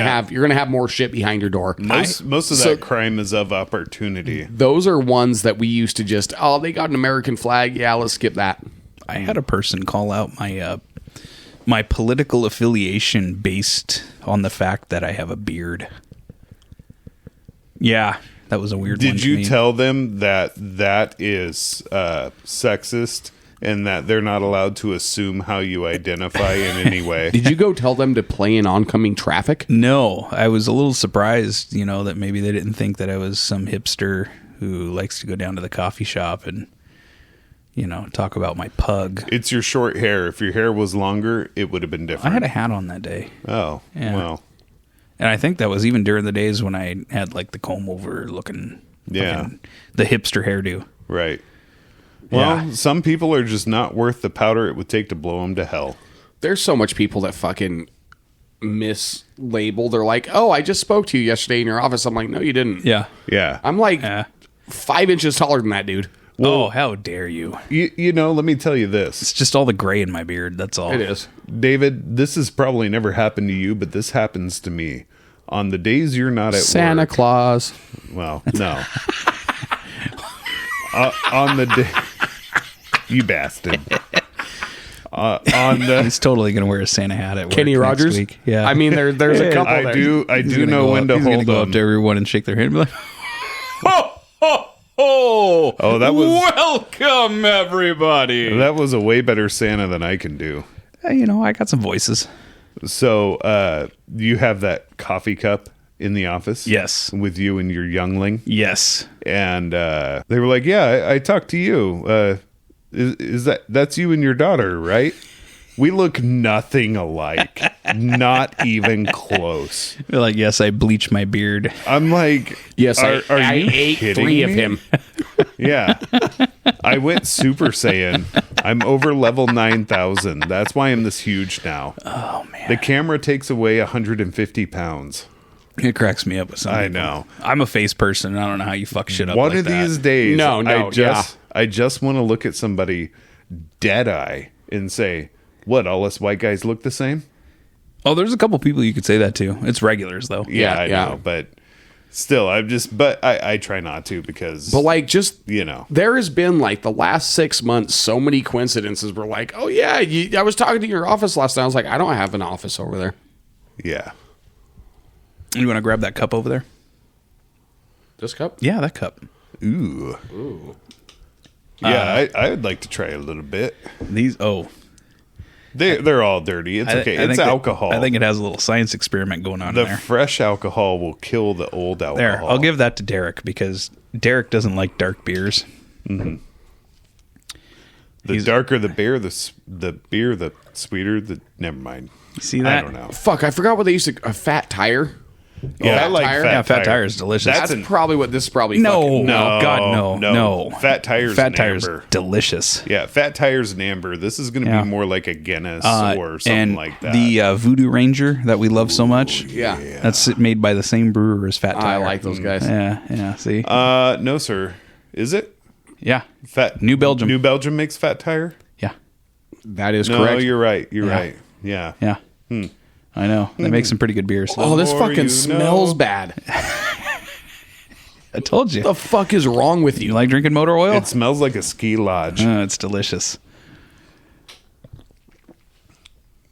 to have more shit behind your door. Most of that crime is of opportunity. Those are ones that we used to just, they got an American flag. Yeah, let's skip that. I had a person call out my political affiliation based on the fact that I have a beard. Yeah, that was a weird one. Did to you me. tell them that is sexist and that they're not allowed to assume how you identify in any way? Did you go tell them to play in oncoming traffic? No, I was a little surprised, that maybe they didn't think that I was some hipster who likes to go down to the coffee shop and, talk about my pug. It's your short hair. If your hair was longer, it would have been different. I had a hat on that day. Oh, Yeah. well. And I think that was even during the days when I had like the comb over looking, Yeah. fucking- the hipster hairdo. Right. Well, Yeah. some people are just not worth the powder it would take to blow them to hell. There's so much people that fucking mislabeled. They're like, "Oh, I just spoke to you yesterday in your office." I'm like, "No, you didn't." Yeah. Yeah. I'm like Yeah. 5 inches taller than that dude. Oh, how dare you? You know, let me tell you this. It's just all the gray in my beard. That's all. It is. David, this has probably never happened to you, but this happens to me. On the days you're not at Santa work. Claus. Well, no. On the day... You bastard. On the... He's totally going to wear a Santa hat at work Kenny next Rogers. week. Yeah. I mean, there's a couple. I there. do He's gonna know go when up- to he's gonna hold go up them. to everyone and shake their hand and be like, "Ho, ho, ho! Oh, that was... Welcome, everybody." That was a way better Santa than I can do. You know, I got some voices. So, you have that coffee cup in the office? Yes. With you and your youngling? Yes. And they were like, "Yeah, I talked to you. Is that's you and your daughter, right?" We look nothing alike. Not even close. They're like, "Yes, I bleach my beard." I'm like, Yes, are I you ate kidding 3 of me? him. Yeah. I went Super Saiyan. I'm over level 9,000. That's why I'm this huge now. Oh, man. The camera takes away 150 pounds. It cracks me up with some I people. know. I'm a face person. And I don't know how you fuck shit up One like of that. these days, No, I just want to look at somebody dead eye and say, "What? All us white guys look the same?" Oh, there's a couple people you could say that to. It's regulars, though. Yeah, Yeah, I yeah. know, but still, I try not to because, But like, just you know, there has been like the last 6 months, so many coincidences. Where like, oh yeah, I was talking to your office last night. I was like, I don't have an office over there. yeah. You want to grab that cup over there? This cup? Yeah, that cup. Ooh. Yeah, I would like to try a little bit. These, They're all dirty. It's okay. It's alcohol. I think it has a little science experiment going on the in there. fresh alcohol will kill the old alcohol. There, I'll give that to Derek because Derek doesn't like dark beers. The darker the beer, the beer, the sweeter the. Never mind. See that? I don't know. Fuck, I forgot what they used to. A fat tire. Yeah, I like tire? fat Yeah, fat tire. tire is delicious. That's probably what this is probably. No, fucking, God, no. Fat tires. Fat and tire's amber. delicious. Yeah, fat tires and amber. This is going to Yeah. be more like a Guinness or something and like that. the Voodoo Ranger that we love so much. Yeah. That's made by the same brewer as Fat I Tire. like those guys. Yeah. See, no, sir. Is it yeah, fat? New Belgium. New Belgium makes fat tire. yeah, That is No, correct. you're right. You're Yeah. right. Yeah. yeah. I know they make some pretty good beers. Oh, this more fucking you smells know. bad. I told you. The fuck is wrong with You you? like drinking motor oil? It smells like a ski lodge. It's delicious.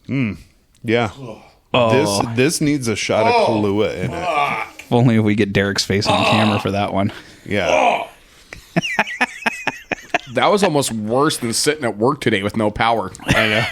Yeah. Oh, This needs a shot of Kahlua in it. if only we get Derek's face on camera for that one. Yeah. That was almost worse than sitting at work today with no power. I know.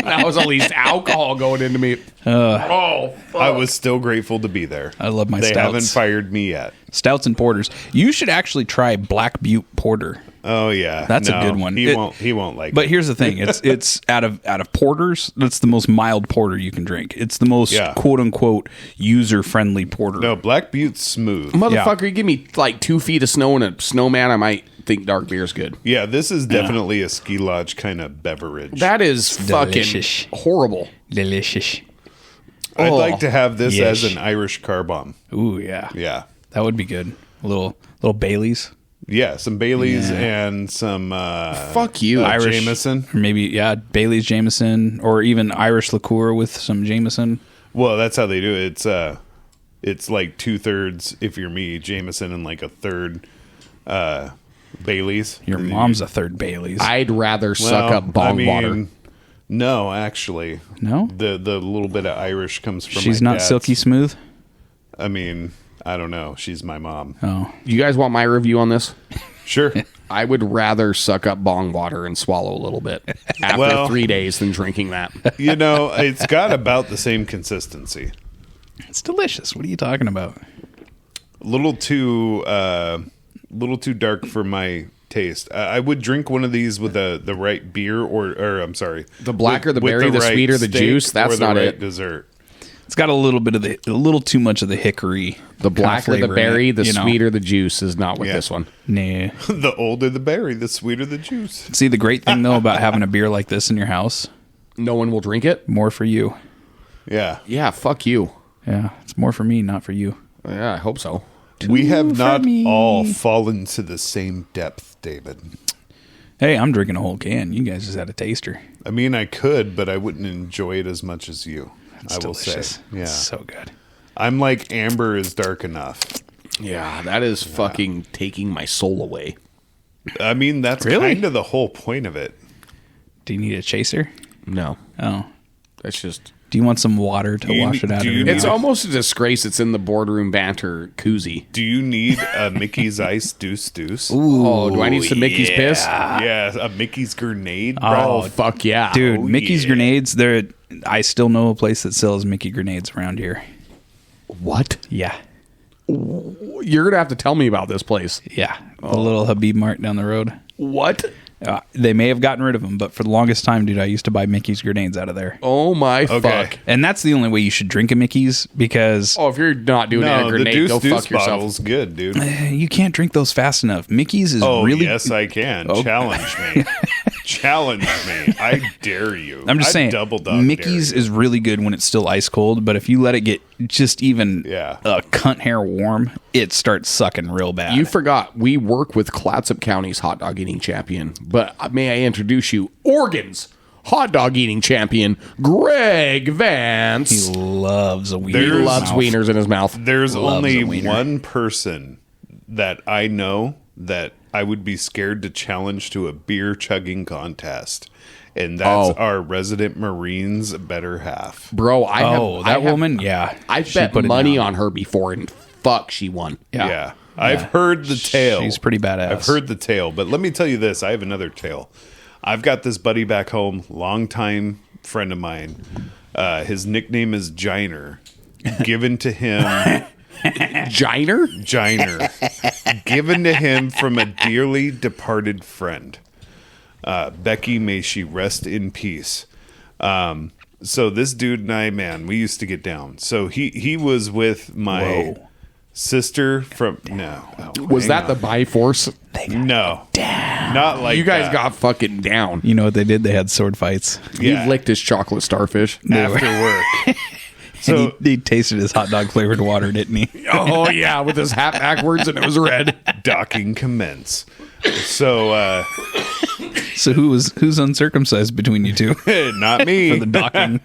That was at least alcohol going into me. Oh, fuck. I was still grateful to be there. I love my They stouts. haven't fired me yet. Stouts and porters. You should actually try Black Butte Porter. Oh yeah, That's a good one. He won't like. But it. here's the thing: it's out of porters. That's the most mild porter you can drink. It's the most Yeah. quote unquote user friendly porter. No, Black Butte's smooth. Motherfucker, you give me like 2 feet of snow and a snowman, I might think dark beer's good. Yeah, this is definitely a ski lodge kind of beverage. That is delicious. fucking horrible. Delicious. I'd Oh. like to have this Yes. as an Irish car bomb. Ooh yeah, Yeah, that would be good. A little Baileys, yeah, some Baileys Yeah. and some Fuck you. Irish Jameson. or maybe Bailey's Jameson, or even Irish liqueur with some Jameson. Well, that's how they do it. It's like 2/3 if you're me, Jameson, and like a third Baileys. Your mom's a third Bailey's. I'd rather suck up bong water. No, actually, No? The little bit of Irish comes from. She's my not dad's. silky smooth. I mean, I don't know. She's my mom. Oh, You guys want my review on this? Sure. I would rather suck up bong water and swallow a little bit after Well- 3 days than drinking that. You know, it's got about the same consistency. it's delicious. What are you talking about? A little too dark for my taste. I would drink one of these with the right beer, or I'm sorry, The blacker the with berry, the right sweeter the steak juice. That's or the not right it. Dessert. It's got a little too much of the hickory. The blacker the flavor in berry, it, the you know. sweeter the juice is not with Yeah. this one. Nah. The older the berry, the sweeter the juice. See, the great thing though about having a beer like this in your house No one will drink it? More for you. Yeah. Yeah, fuck you. Yeah, it's more for me, not for you. Yeah, I hope so. We have for not me. all fallen to the same depth, David. Hey, I'm drinking a whole can. You guys just had a taster. I mean, I could, but I wouldn't enjoy it as much as you. It's I will delicious. say. Yeah. It's so good. I'm like amber is dark enough. Yeah, that is fucking taking my soul away. I mean, that's Really? kind of the whole point of it. Do you need a chaser? No, Oh. that's just... Do you want some water to you wash it need- out do of you your need- It's mouth? almost a disgrace it's in the boardroom banter koozie. Do you need a Mickey's Ice Deuce? Oh, do I need some Mickey's piss? Yeah, a Mickey's grenade, Oh, bro. fuck yeah. Dude, Oh, Mickey's yeah. grenades, I still know a place that sells Mickey grenades around here. What? Yeah. You're going to have to tell me about this place. Yeah. The little Habib Mart down the road. What? They may have gotten rid of them, but for the longest time, dude, I used to buy Mickey's grenades out of there. Oh my Okay. fuck. And that's the only way you should drink a Mickey's because Oh, if you're not doing a No, the grenade, go Deuce fuck yourself. bottle's good, dude. you can't drink those fast enough. Mickey's is Oh, really. yes, I can. Oh. Challenge me. Challenge me. I dare you. I'm just I saying, double dog Mickey's dare you. is really good when it's still ice cold, but if you let it get just even Yeah. a cunt hair warm, it starts sucking real bad. You forgot we work with Clatsop County's hot dog eating champion. But may I introduce you, Oregon's hot dog eating champion, Greg he Vance. loves a wiener. He There's- in his loves mouth. wieners in his mouth. There's Loves only a wiener. one person that I know that I would be scared to challenge to a beer chugging contest. And that's Oh. our resident Marines better half. Bro, Oh, that woman? Yeah. I've She bet put it money down. on her before, and fuck, she won. Yeah. I've heard the tale. She's pretty badass. I've heard the tale, but let me tell you this. I have another tale. I've got this buddy back home, longtime friend of mine. His nickname is Giner. Given to him, Giner? Giner. Given to him from a dearly departed friend. Becky, may she rest in peace. So this dude and I, man, we used to get down. So he was with my Whoa. sister from no. Was hang that on. the Biforce? No, not like You guys that. got fucking down. You know what they did? They had sword fights. Yeah. You licked his chocolate starfish. after work. So he tasted his hot dog flavored water, didn't he? Oh, yeah, with his hat backwards and it was red. docking commence. So So who's uncircumcised between you two not me. for the docking?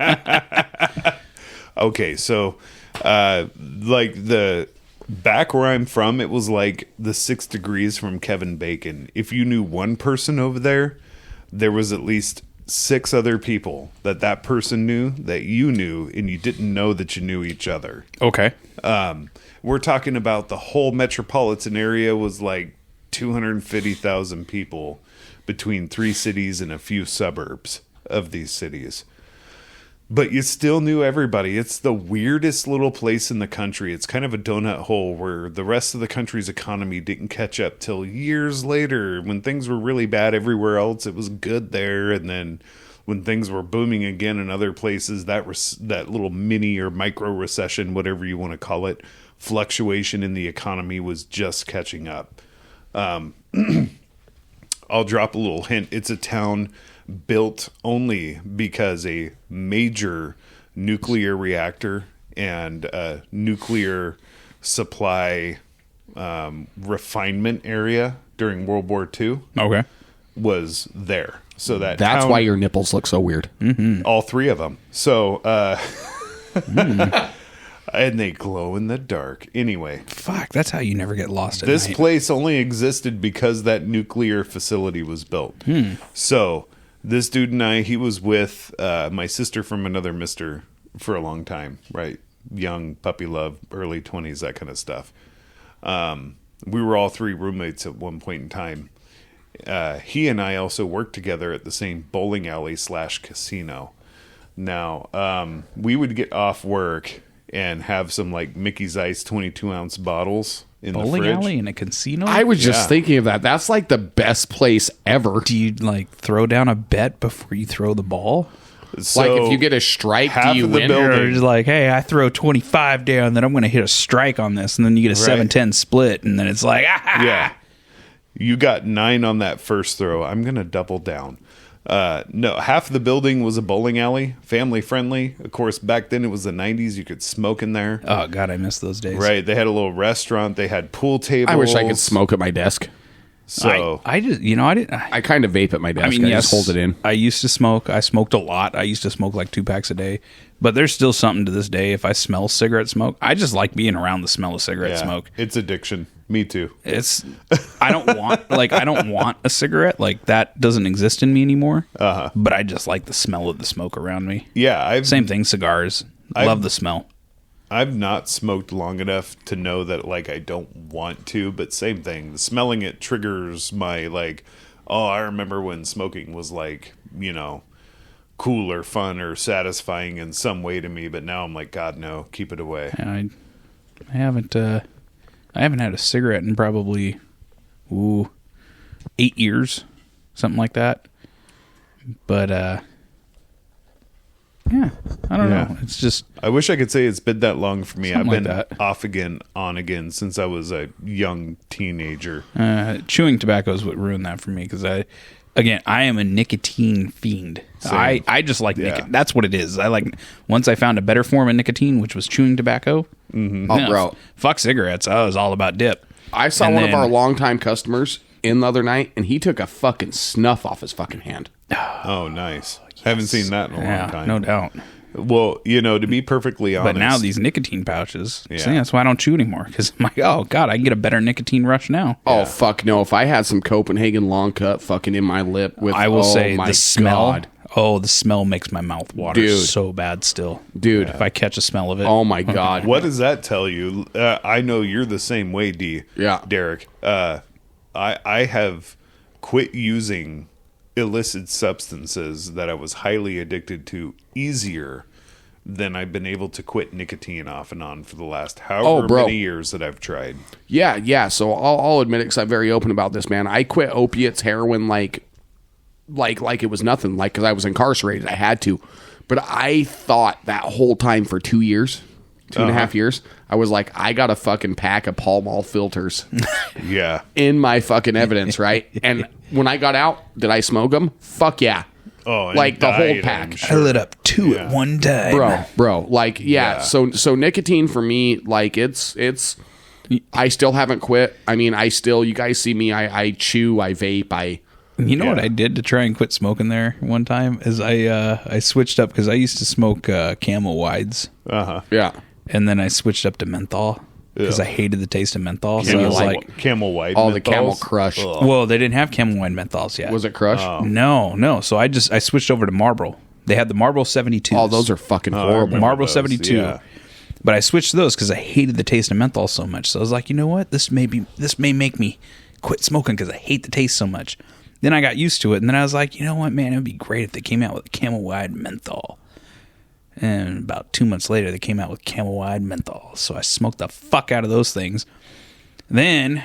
Okay, so like the back where I'm from, it was like the 6 degrees from Kevin Bacon. If you knew one person over there, there was at least 6 other people that person knew that you knew, and you didn't know that you knew each other. Okay. We're talking about the whole metropolitan area was like 250,000 people between 3 cities and a few suburbs of these cities. But you still knew everybody. It's the weirdest little place in the country. It's kind of a donut hole where the rest of the country's economy didn't catch up till years later. When things were really bad everywhere else, it was good there. And then when things were booming again in other places, that little mini or micro recession, whatever you want to call it, fluctuation in the economy was just catching up. I'll drop a little hint. It's a town built only because a major nuclear reactor and nuclear supply refinement area during World War II Okay. was there. So That's town- why your nipples look so weird. all 3 of them. So, and they glow in the dark. Anyway, Fuck, that's how you never get lost at this night. place only existed because that nuclear facility was built. So this dude and I, he was with my sister from another mister for a long time, right? Young puppy love, early 20s, that kind of stuff. We were all 3 roommates at one point in time. He and I also worked together at the same bowling alley / casino. Now, we would get off work and have some like Mickey's Ice 22-ounce bottles in Bowling the fridge. alley in a casino? I was just Yeah. thinking of that. That's like the best place ever. Do you like throw down a bet before you throw the ball? So Like if you get a strike, do half you of the win? building- Or just like, hey, I throw 25 down, then I'm going to hit a strike on this, and then you get a 7-10 split, and then it's like, ah, yeah, you got 9 on that first throw. I'm gonna double down. No, half the building was a bowling alley, family friendly. Of course, back then it was the 90s. You could smoke in there. Oh, God, I miss those days. Right. They had a little restaurant. They had pool tables. I wish I could smoke at my desk. So, I just, I didn't. I kind of vape at my desk. I mean, I yes, just hold it in. I used to smoke. I smoked a lot. I used to smoke like 2 packs a day. But there's still something to this day. If I smell cigarette smoke, I just like being around the smell of cigarette smoke. It's addiction. Me too. I don't want a cigarette. Like, that doesn't exist in me anymore. But I just like the smell of the smoke around me. Yeah. Same thing, cigars. Love the smell. I've not smoked long enough to know that, like, I don't want to, but same thing. The smelling it triggers my, like, oh, I remember when smoking was, like, cool or fun or satisfying in some way to me, but now I'm like, God, no, keep it away. And I haven't had a cigarette in probably 8 years, something like that. But yeah, I don't know. It's just, I wish I could say it's been that long for me. I've been like that. off again, on again since I was a young teenager. chewing tobacco is what ruined that for me, because I am a nicotine fiend. I just like nicotine. That's what it is. Once I found a better form of nicotine, which was chewing tobacco. Mm-hmm. Oh, bro, fuck cigarettes. I was all about dip. I saw one of our longtime customers in the other night, and he took a fucking snuff off his fucking hand. Oh, nice. Haven't seen that in a long time. No doubt. Well, to be perfectly honest. But now these nicotine pouches, so that's why I don't chew anymore. Because I'm like, oh, God, I can get a better nicotine rush now. Oh, fuck no. If I had some Copenhagen long cut fucking in my lip with, I will say the smell. God. Oh, the smell makes my mouth water, dude, so bad still. Dude. If I catch a smell of it. Oh, my God. What does that tell you? I know you're the same way, D. Yeah. Derek. I have quit using illicit substances that I was highly addicted to easier than I've been able to quit nicotine off and on for the last however many years that I've tried. Yeah. So I'll admit it, because I'm very open about this, man. I quit opiates, heroin, like it was nothing, because I was incarcerated. I had to. But I thought that whole time for 2 years, 2.5 years, I was like, I got a fucking pack of Pall Mall filters. Yeah. In my fucking evidence, right? And when I got out, did I smoke them? Fuck yeah. Oh, like the whole pack. I lit up 2 at one time. Bro. Like, yeah. So nicotine for me, like, it's I still haven't quit. I mean, you guys see me, I chew, I vape, You know what I did to try and quit smoking there one time is I switched up, because I used to smoke Camel Wides. Yeah. And then I switched up to menthol, because I hated the taste of menthol. So I was like, Camel White. The Camel Crush. well, they didn't have Camel Wide menthols yet. Was it Crush? No. So I switched over to Marlboro. They had the Marlboro 72. Oh, those are fucking horrible. Marlboro 72. Yeah. But I switched to those because I hated the taste of menthol so much. So I was like, you know what? This may make me quit smoking because I hate the taste so much. Then I got used to it, and then I was like, you know what, man? It would be great if they came out with Camel Wide menthol. And about 2 months later, they came out with Camel Wide menthol. So I smoked the fuck out of those things. Then,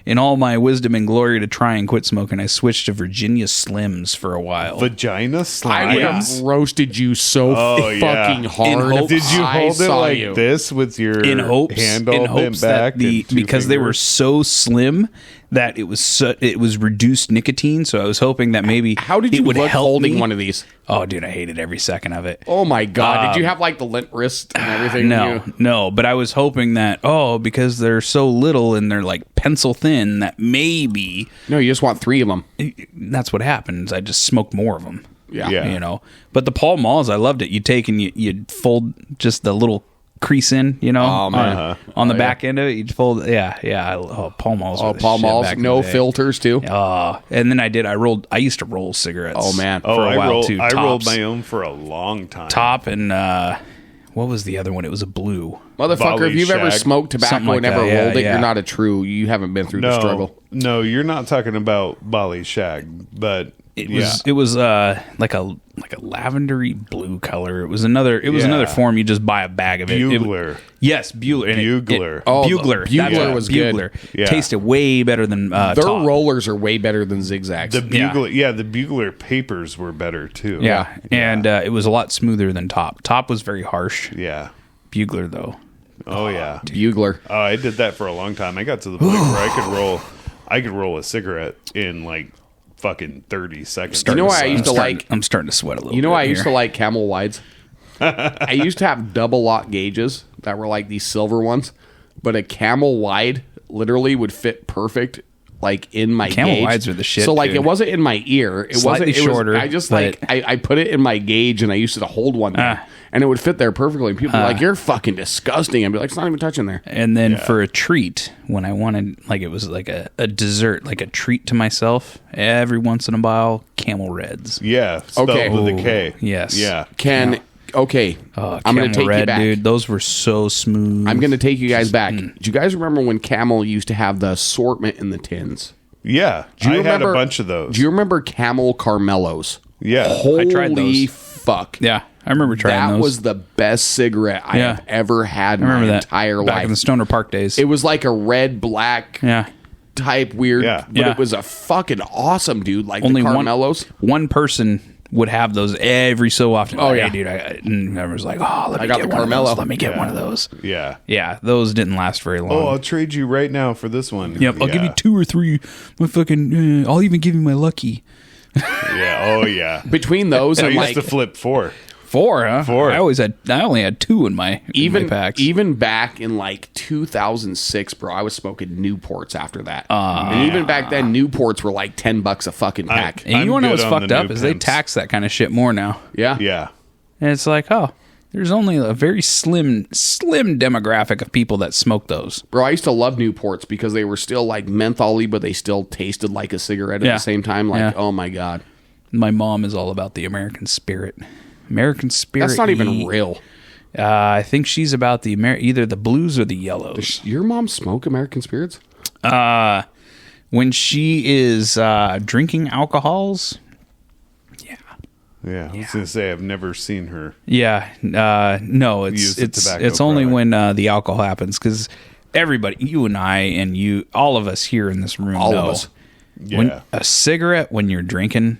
in all my wisdom and glory to try and quit smoking, I switched to Virginia Slims for a while. Vagina Slims? I would have roasted you so fucking hard. Did you hold it like this with your handle bent back? Because they were so slim that it was reduced nicotine, so I was hoping that maybe how did you would look help holding me. one of these? Oh, dude, I hated every second of it. Oh my God! Did you have like the lint wrist and everything? No. But I was hoping that because they're so little and they're like pencil thin, that maybe no, you just want 3 of them. That's what happens. I just smoked more of them. Yeah. But the Pall Malls, I loved it. You take and you'd fold just the little crease in, Oh, man. on the back end of it, you'd fold. Yeah. Pall Malls. Pall Malls, no filters too. And then I used to roll cigarettes. Oh man. For a while too. I rolled my own for a long time. Top and what was the other one? It was a blue. Motherfucker, if you've ever smoked tobacco like and never that. rolled it, you're not you haven't been through the struggle. No, you're not talking about Bali Shag, but it was like a lavendery blue color. It was another form. You just buy a bag of it. Bugler. Yes, Bugler. Bugler. Bugler. Bugler was Bugler. good. Yeah. Tasted way better than Their Tock. rollers are way better than Zigzags. The Bugler, the Bugler papers were better too. Yeah. And it was a lot smoother than Top. Top was very harsh. Yeah. Bugler though. Oh yeah. Bugler. Oh, I did that for a long time. I got to the point where I could roll a cigarette in like fucking 30 seconds. You know why I used to like? I'm starting to sweat a little. You know bit why I used to here. like Camel wides? I used to have double lock gauges that were like these silver ones, but a Camel wide literally would fit perfect, like in my Camel gauge. wides are the shit, So like dude. it wasn't in my ear. It Slightly wasn't. shorter, I just but- like I put it in my gauge and I used to hold one there, and it would fit there perfectly. And people were like, "You're fucking disgusting." I'd be like, "It's not even touching there." And then for a treat, when I wanted, like, it was like a dessert, like a treat to myself, every once in a while, Camel Reds. Yeah, spelled Okay. with a K. Yes. Yeah. Okay, I'm Camel going to take Red, you back. dude. Those were so smooth. I'm going to take you guys back. Do you guys remember when Camel used to have the assortment in the tins? Yeah. Do you I had remember a bunch of those. Do you remember Camel Caramellos? Yeah. Holy tried those. fuck. Yeah, I remember trying That those. was the best cigarette I Yeah. have ever had in I remember my that entire back life. in the Stoner Park days. It was like a red black yeah. type weird, Yeah. but Yeah. it was a fucking awesome dude. Like Only the one Caramellos. one person would have those every so often. Oh, Like, yeah. hey, dude. And I was like, oh, let me got get the one of those. Caramello. Let me get one of those. Yeah. Yeah, those didn't last very long. Oh, I'll trade you right now for this one. Yep, I'll give you 2 or 3. My fucking, I'll even give you my lucky. Yeah. Oh, yeah. Between those I and used like to flip 4. 4, huh? 4. I only had 2 in my even packs. even back in like 2006, bro, I was smoking Newports after that. And even back then, Newports were like $10 a fucking pack. and you I'm want to know good what's on fucked the up new is they pimps. tax that kind of shit more now. Yeah. Yeah. And it's like, oh, there's only a very slim demographic of people that smoke those. Bro, I used to love Newports because they were still like mentholy, but they still tasted like a cigarette at Yeah. the same time. Like, Yeah. oh my God. My mom is all about the American spirit. American spirit. That's not even real. I think she's about the either the blues or the yellows. Your mom smoke American Spirits? When she is drinking alcohols, Yeah. I was going to say, I've never seen her. yeah, no, Use the tobacco it's only product. when the alcohol happens, because everybody, you and I and you, all of us here in this room, All know of us. Yeah. when a cigarette when you're drinking,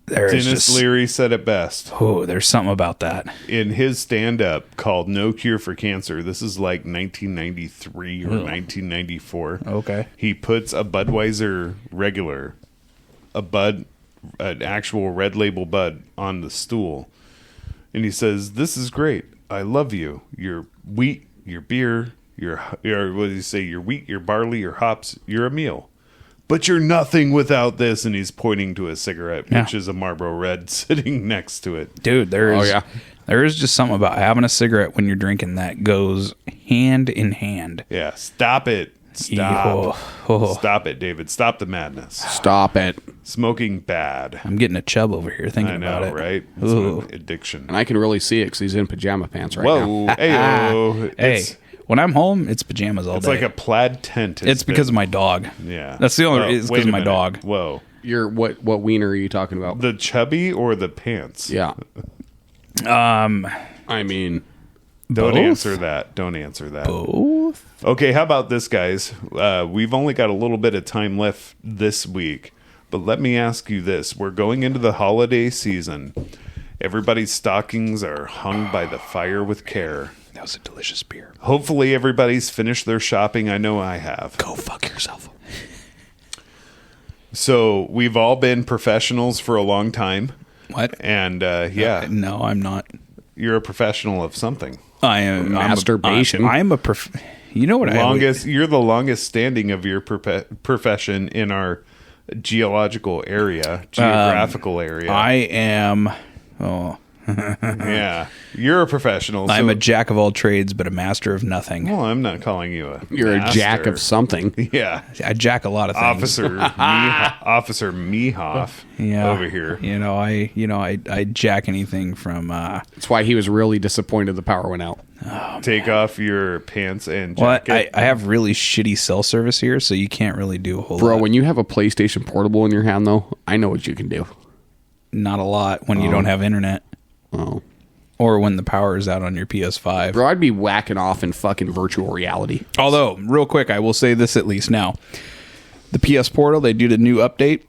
there's Dennis just Leary said it best there's something about that. in his stand-up called "No Cure for Cancer." This is like 1993 or 1994. Okay. He puts a Budweiser regular, an actual red label Bud on the stool, and he says, "This is great. I love you. Your wheat, your beer, your what do you say? Your wheat, your barley, your hops. You're a meal." But you're nothing without this, and he's pointing to a cigarette, Yeah. which is a Marlboro Red sitting next to it. Dude, there is yeah. there is just something about having a cigarette when you're drinking that goes hand in hand. Yeah, stop it. Stop. Oh. Stop it, David. Stop the madness. Stop it. Smoking bad. I'm getting a chub over here thinking I about know, it. right? It's Ooh. an addiction. And I can really see it because he's in pajama pants right now. Whoa. Hey, Hey, when I'm home, it's pajamas all It's day. like a plaid tent. It's because of my dog. Yeah. That's the only it's wait because of a my minute. dog. Whoa. What wiener are you talking about? The chubby or the pants? Yeah. I mean, Don't Both? answer that. Don't answer that. Both? Okay, how about this, guys? We've only got a little bit of time left this week, but let me ask you this. We're going into the holiday season. Everybody's stockings are hung by the fire with care. That was a delicious beer. Hopefully everybody's finished their shopping. I know I have. Go fuck yourself. So we've all been professionals for a long time. What? And yeah, No, I'm not. you're a professional of something. I am Masturbation. I'm a you know what You're the longest standing of your profession in our geographical area. I am Yeah, you're a professional. I'm so- a jack of all trades but a master of nothing. Well, I'm not calling you a. you're a jack master. of something. Yeah, I jack a lot of things. Officer Mehoff over here. I jack anything from That's why he was really disappointed the power went out. Take off your pants and well, jacket. I have really shitty cell service here, so you can't really do a whole Bro, lot. when you have a PlayStation Portable in your hand, though, I know what you can do. Not a lot when you don't have internet. Oh. Or when the power is out on your PS5. Bro, I'd be whacking off in fucking virtual reality. Although, real quick, I will say this at least now. The PS Portal, they do the new update.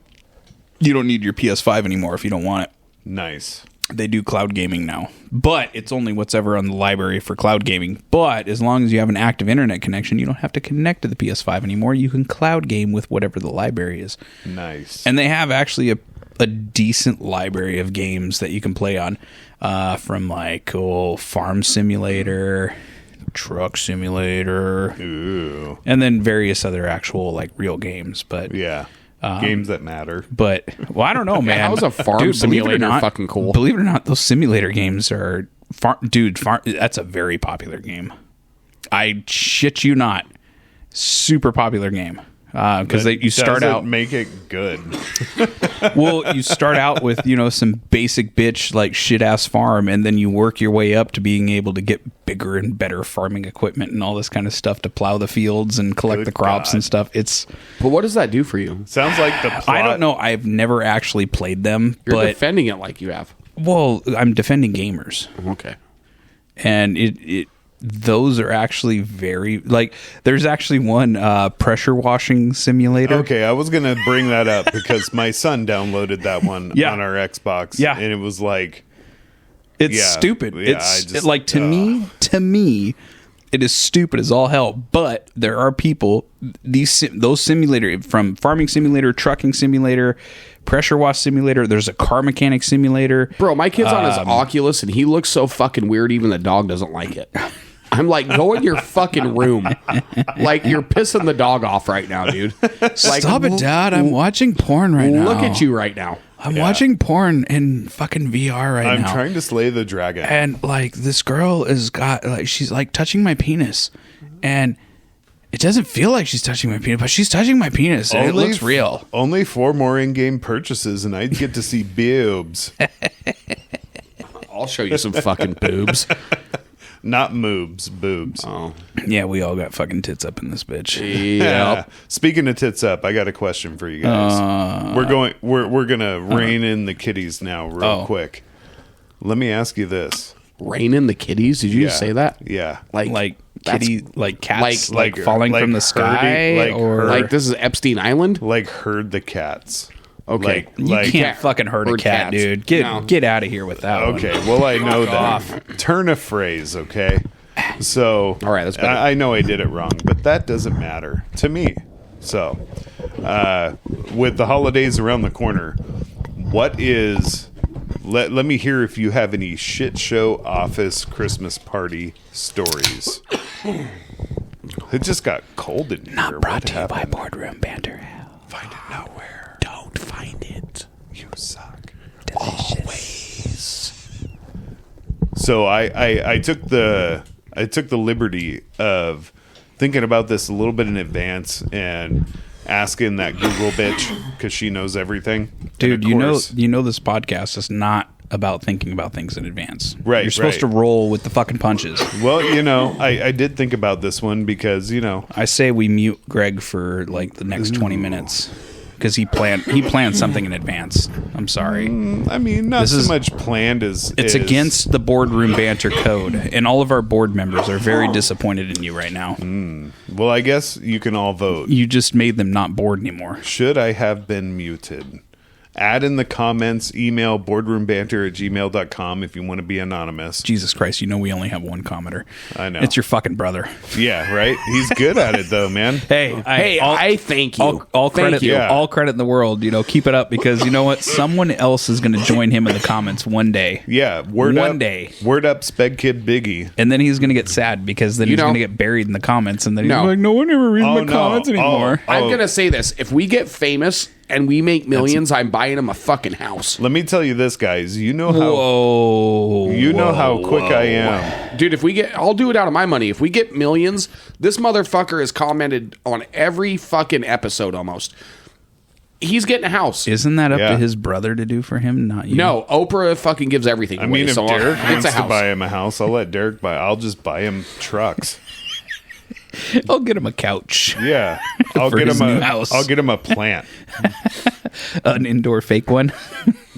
You don't need your PS5 anymore if you don't want it. Nice. They do cloud gaming now, but it's only what's ever on the library for cloud gaming. But as long as you have an active internet connection, you don't have to connect to the PS5 anymore. You can cloud game with whatever the library is. Nice. And they have actually a decent library of games that you can play on, from like Farm Simulator, Truck Simulator, Ooh. and then various other actual like real games. But Yeah. Games that matter. But, well, I don't know, man. How's a farm simulator fucking cool? Believe it or not, those simulator games are... that's a very popular game. I shit you not. Super popular game. Because you start out... make it good. Well, you start out with, some basic bitch, like, shit-ass farm, and then you work your way up to being able to get bigger and better farming equipment and all this kind of stuff to plow the fields and collect Good the crops God. and stuff. It's... But what does that do for you? Sounds like the plot. I don't know. I've never actually played them, You're but... defending it like you have. Well, I'm defending gamers. Okay. And those are actually very, like, there's actually one pressure washing simulator. Okay, I was going to bring that up because my son downloaded that one Yeah. on our Xbox. Yeah. And it was like... It's Yeah. stupid. Yeah, To me, it is stupid as all hell. But there are people, those simulator, from farming simulator, trucking simulator, pressure wash simulator, there's a car mechanic simulator. Bro, my kid's on his Oculus and he looks so fucking weird even the dog doesn't like it. I'm like, go in your fucking room. Like, you're pissing the dog off right now, dude. Like, Stop it, Dad. I'm watching porn right now. Look at you right now. I'm watching porn in fucking VR right I'm now. trying to slay the dragon. And like this girl she's like touching my penis, and it doesn't feel like she's touching my penis, but she's touching my penis, and it looks real. Only 4 more in-game purchases, and I'd get to see boobs. I'll show you some fucking boobs. Not moobs, boobs. Oh. Yeah, we all got fucking tits up in this bitch. Yep. Speaking of tits up, I got a question for you guys. We're gonna rein in the kitties now, real quick. Let me ask you this. Rain in the kitties? Did you just say that? Yeah. Like kitty, like cats, like- falling like from the herding- sky, like or Like, this is Epstein Island? Like herd the cats. Okay. you can't cat- fucking hurt a herd cat, cats. dude. No. Get out of here with that. Okay, well, I know that. off. Turn a phrase, okay? So, All right, that's better. I know I did it wrong, but that doesn't matter to me. So, with the holidays around the corner, what is... Let me hear if you have any shit show office Christmas party stories. It just got cold in here. Not brought What to you by happened? Boardroom Banter. Find it nowhere. Don't find it. You suck. Always. So I took the liberty of thinking about this a little bit in advance and asking that Google bitch because she knows everything. Dude, And of you know course- this podcast is not about thinking about things in advance. Right, You're supposed right. to roll with the fucking punches. Well, I did think about this one because I say we mute Greg for like the next 20 minutes because he planned something in advance. I'm sorry. I mean, not This so is- much planned as It's against the Boardroom Banter code, and all of our board members are very disappointed in you right now. Well, I guess you can all vote. You just made them not bored anymore. Should I have been muted? Add in the comments, email boardroombanter@gmail.com if you want to be anonymous. Jesus Christ, we only have one commenter. I know. It's your fucking brother. Yeah, right? He's good at it, though, man. Hey, I thank you. All Thank credit, you. Yeah. all credit in the world. Keep it up because you know what? Someone else is going to join him in the comments one day. Yeah, word One up, day. Word up, Sped Kid Biggie. And then he's going to get sad because then he's know- going to get buried in the comments. And then he's No. like, no one ever reads Oh, my no. comments anymore. Oh. I'm going to say this. If we get famous and we make millions, I'm buying him a fucking house. Let me tell you this, guys. You know how Whoa. how quick I am. Dude, I'll do it out of my money. If we get millions, this motherfucker has commented on every fucking episode almost. He's getting a house. Isn't that up Yeah. to his brother to do for him, not you? No, Oprah fucking gives everything I away. mean, if so Derek it's wants a to house. buy him a house, I'll let Derek buy. I'll just buy him trucks. I'll get him a couch, Yeah, I'll For get his him new a. house. I'll get him a plant. an indoor fake one.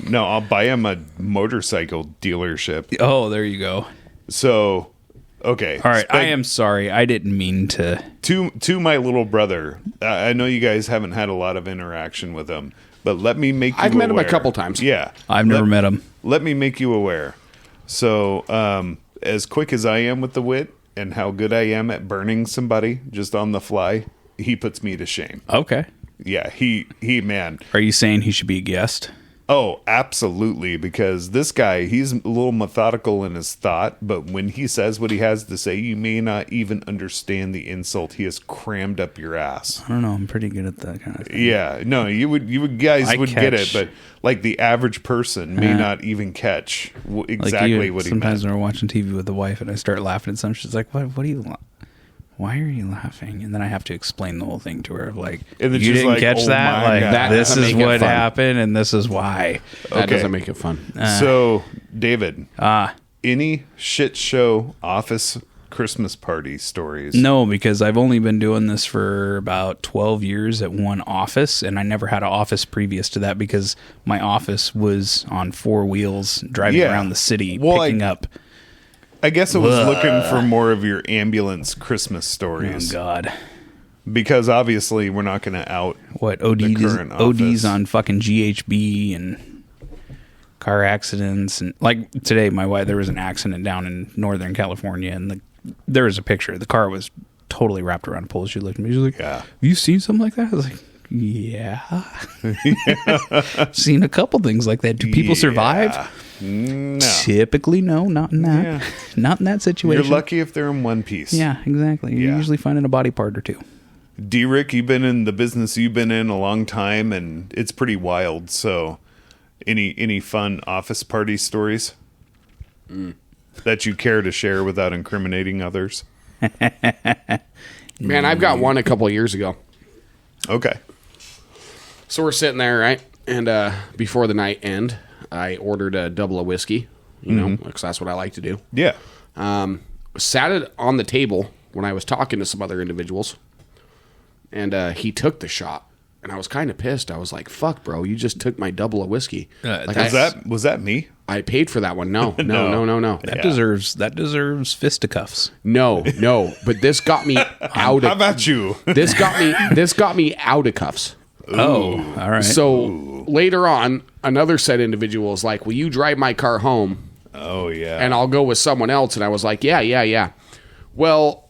No, I'll buy him a motorcycle dealership. Oh, there you go. So, okay. All right, Sped- I am sorry. I didn't mean to. to my little brother. I know you guys haven't had a lot of interaction with him, but let me make you I've met him a aware. couple times. Yeah, I've never met him. let me make you aware. So, as quick as I am with the wit and how good I am at burning somebody just on the fly, he puts me to shame. Okay. Yeah, he man. Are you saying he should be a guest? Oh, absolutely, because this guy, he's a little methodical in his thought, but when he says what he has to say, you may not even understand the insult he has crammed up your ass. I don't know. I'm pretty good at that kind of thing. Yeah, no, you would guys I would get it, catch- but like the average person may not even catch exactly what he sometimes meant. when we're watching TV with the wife and I start laughing at something, she's like, "What are you? Why are you laughing?" And then I have to explain the whole thing to her. Like, And then you she's didn't like, catch "Oh that? my Like, God." this That is doesn't make what it fun. happened, and this is why. That Okay. doesn't make it fun. So, David, any shit show office Christmas party stories? No, because I've only been doing this for about 12 years at one office, and I never had an office previous to that because my office was on 4 wheels driving Yeah. around the city Well, picking up. I guess I was looking for more of your ambulance Christmas Oh, stories. God. Because obviously we're not going to out What, the current ODs office. on fucking GHB and car accidents. And like today, my wife, there was an accident down in Northern California, and there was a picture. The car was totally wrapped around a pole. She looked at me, she's like, Yeah. "Have you seen something like that?" I was like, yeah. Seen a couple things like that. Do people survive? No. Typically, no, not in that. Yeah. Not in that situation. You're lucky if they're in one piece. Yeah, exactly. You're Yeah. usually finding a body part or two. D-Rick, you've been in the business you've been in a long time, and it's pretty wild. So, any fun office party stories that you care to share without incriminating others? Man, I've got one a couple of years ago. Okay. So we're sitting there, right? And before the night end, I ordered a double of whiskey, you know, because that's what I like to do. Yeah. Sat it on the table when I was talking to some other individuals, and he took the shot. And I was kind of pissed. I was like, "Fuck, bro! You just took my double of whiskey." Was that me? I paid for that one? No. That deserves fisticuffs. No. But this got me out How of. about you? This got me out of cuffs. Oh, all right. So later on, another said individual was like, "Will you drive my car home, Oh yeah. and I'll go with someone else?" And I was like, "Yeah." Well,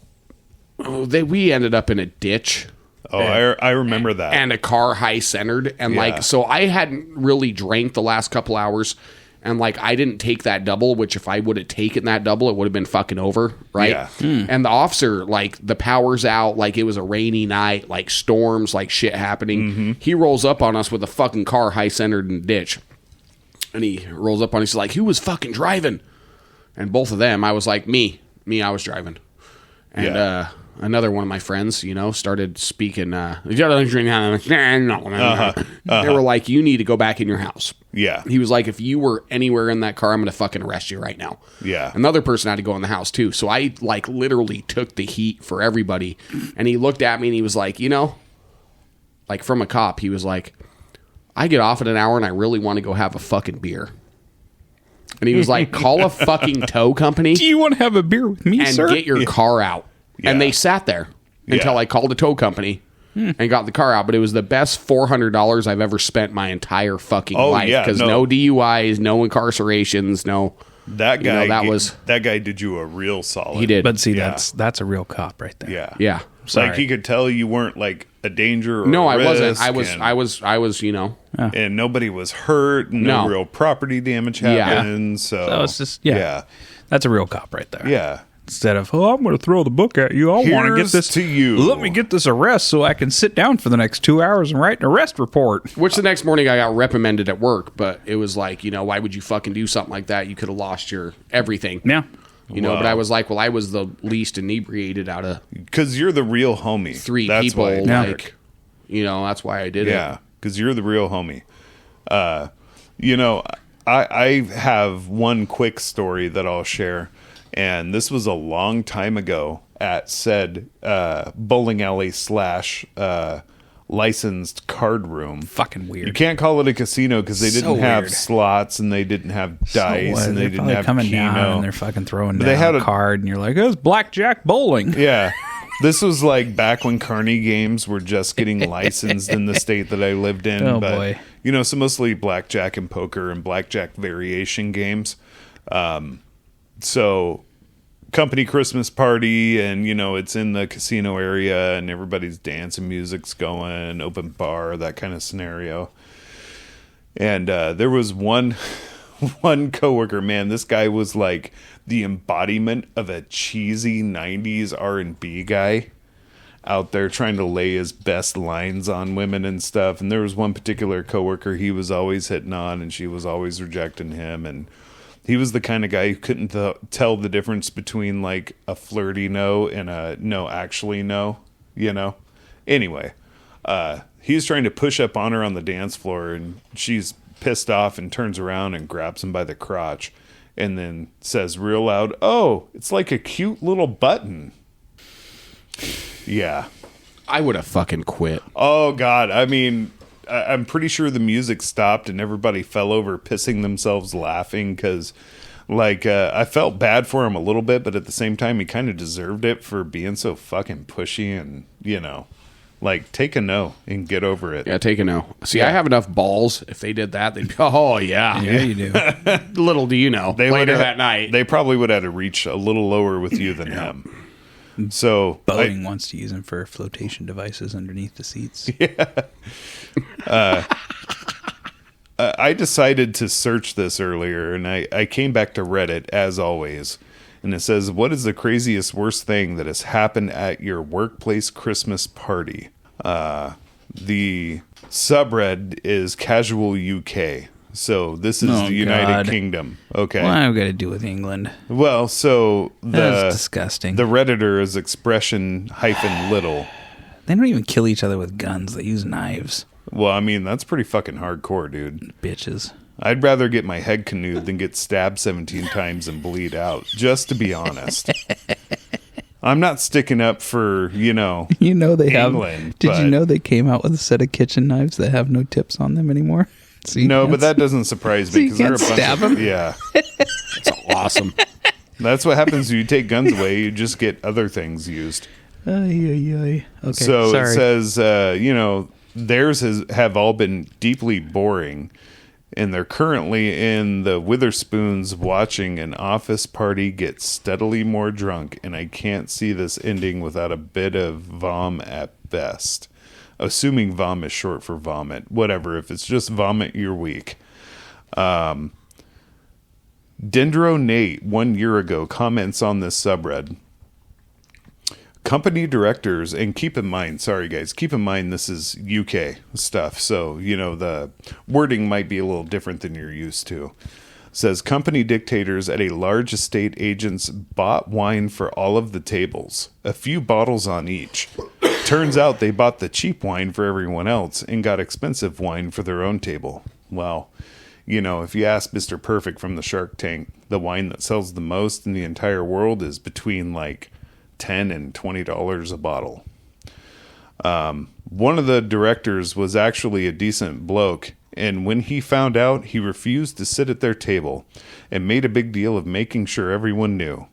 we ended up in a ditch. Oh, I remember that. And a car high centered, and Yeah. like, so I hadn't really drank the last couple hours, and like I didn't take that double, which if I would have taken that double, it would have been fucking over, right? Yeah. And the officer, like, the power's out, like it was a rainy night, like storms, like shit happening. He rolls up on us with a fucking car high centered in the ditch, and he rolls up on us, he's like, "Who was fucking driving?" And both of them, I was like, me, I was driving, and another one of my friends, you know, started speaking. They were like, "You need to go back in your house." Yeah. He was like, "If you were anywhere in that car, I'm going to fucking arrest you right now." Yeah. Another person had to go in the house too. So I like literally took the heat for everybody. And he looked at me and he was like, you know, like from a cop, he was like, "I get off in an hour and I really want to go have a fucking beer." And he was like, "Call a fucking tow company Do you want to have a beer with me, and sir? get your car out." And Yeah. they sat there until Yeah. I called a tow company and got the car out. But it was the best $400 I've ever spent my entire fucking life. yeah, Because no. no DUIs, no incarcerations, no. That You know, guy. that that guy did you a real solid. He did. But see, Yeah. that's a real cop right there. Yeah. Yeah. Sorry. Like he could tell you weren't like a danger. Or No, a I wasn't. risk, I was, you know. and nobody was hurt. No, No. real property damage Yeah. happened. So, So it's just yeah. That's a real cop right there. yeah. Instead of, "Oh, I'm going to throw the book at you. I want to get Here's this to you. Let me get this arrest so I can sit down for the next 2 hours and write an arrest report." Which the next morning I got reprimanded at work. But it was like, you know, why would you fucking do something like that? You could have lost your everything. Yeah. You know, Wow. but I was like, well, I was the least inebriated out of Because you're the real homie. 3 That's people. why it Yeah. mattered. Like, you know, that's why I did it. Yeah, because you're the real homie. You know, I have one quick story that I'll share, and this was a long time ago at said bowling alley / licensed card room. Fucking weird. You can't call it a casino because they didn't So have weird. slots and they didn't have dice So, and they they're didn't probably have coming Keno. down and they're fucking throwing But down they had a a- card, and you're like, "Oh, it's blackjack bowling." Yeah. This was like back when carny games were just getting licensed in the state that I lived in. Oh, but boy. So mostly blackjack and poker and blackjack variation games. So company Christmas party, and it's in the casino area, and everybody's dancing, music's going, open bar, that kind of scenario. And there was one coworker, man, this guy was like the embodiment of a cheesy 90s R&B guy out there trying to lay his best lines on women and stuff. And there was one particular coworker he was always hitting on, and she was always rejecting him. And he was the kind of guy who couldn't tell the difference between like a flirty no and a no, actually no, Anyway, he's trying to push up on her on the dance floor, and she's pissed off and turns around and grabs him by the crotch and then says real loud, "Oh, it's like a cute little button." Yeah. I would have fucking quit. Oh, God. I mean, I'm pretty sure the music stopped and everybody fell over pissing themselves laughing because, I felt bad for him a little bit, but at the same time, he kind of deserved it for being so fucking pushy and, take a no and get over it. Yeah, take a no. See, I have enough balls. If they did that, they'd be, oh, yeah. Yeah, you do. Little do you know, later that night. They probably would have to reach a little lower with you than him. So Boeing wants to use them for flotation devices underneath the seats. Yeah. I decided to search this earlier, and I came back to Reddit, as always. And it says, what is the craziest, worst thing that has happened at your workplace Christmas party? The subreddit is Casual UK. So this is the United Kingdom. Okay. What have I got to do with England? Well, so That's disgusting. The Redditor is expression-little. They don't even kill each other with guns. They use knives. Well, I mean, that's pretty fucking hardcore, dude. Bitches. I'd rather get my head canoed than get stabbed 17 times and bleed out, just to be honest. I'm not sticking up for, they England, have. Did you know they came out with a set of kitchen knives that have no tips on them anymore? So no, but that doesn't surprise me because they're a bunch stab them. Yeah, that's awesome. That's what happens when you take guns away. You just get other things used. Okay, so sorry. It says, theirs have all been deeply boring, and they're currently in the Witherspoons watching an office party get steadily more drunk, and I can't see this ending without a bit of vom at best. Assuming vom is short for vomit. Whatever. If it's just vomit, you're weak. Dendro Nate 1 year ago comments on this subreddit. Company directors, and keep in mind this is UK stuff, so the wording might be a little different than you're used to. Says company dictators at a large estate agents bought wine for all of the tables, a few bottles on each. Turns out they bought the cheap wine for everyone else and got expensive wine for their own table. Well, if you ask Mr. Perfect from the Shark Tank, the wine that sells the most in the entire world is between $10 and $20 a bottle. One of the directors was actually a decent bloke, and when he found out, he refused to sit at their table and made a big deal of making sure everyone knew.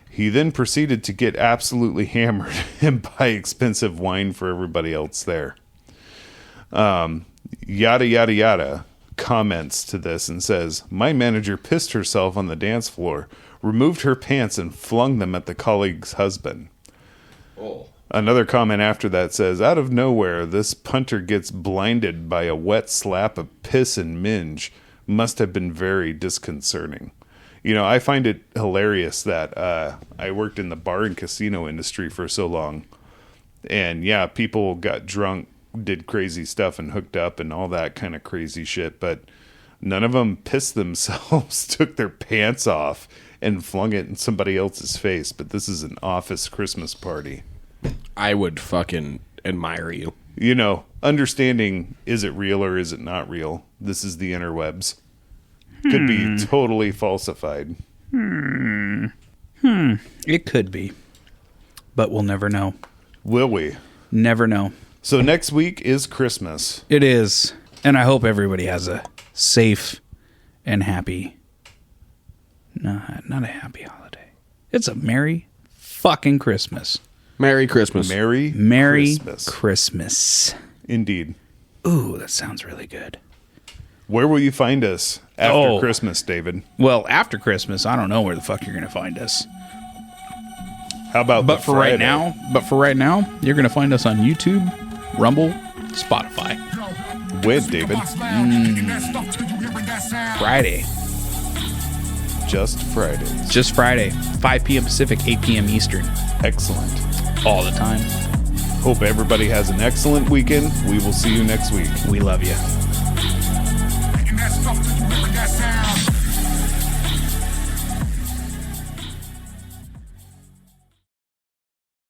He then proceeded to get absolutely hammered and buy expensive wine for everybody else there. Yada, yada, yada comments to this and says, my manager pissed herself on the dance floor, removed her pants, and flung them at the colleague's husband. Oh. Another comment after that says, out of nowhere, this punter gets blinded by a wet slap of piss and minge. Must have been very disconcerting. I find it hilarious that I worked in the bar and casino industry for so long. And yeah, people got drunk, did crazy stuff and hooked up and all that kind of crazy shit. But none of them pissed themselves, took their pants off, and flung it in somebody else's face. But this is an office Christmas party. I would fucking admire you. Understanding, is it real or is it not real? This is the interwebs. Could be totally falsified. It could be. But we'll never know. Will we? Never know. So next week is Christmas. It is. And I hope everybody has a safe and happy... No, not a happy holiday. It's a Merry fucking Christmas. Merry Christmas. Merry Christmas. Indeed. Ooh, that sounds really good. Where will you find us after Oh. Christmas, David? Well, after Christmas, I don't know where the fuck you're going to find us. How about But the for right now, you're going to find us on YouTube, Rumble, Spotify. When, David? Friday. Just Fridays. Just Friday. 5 p.m. Pacific, 8 p.m. Eastern. Excellent. All the time. Hope everybody has an excellent weekend. We will see you next week. We love you.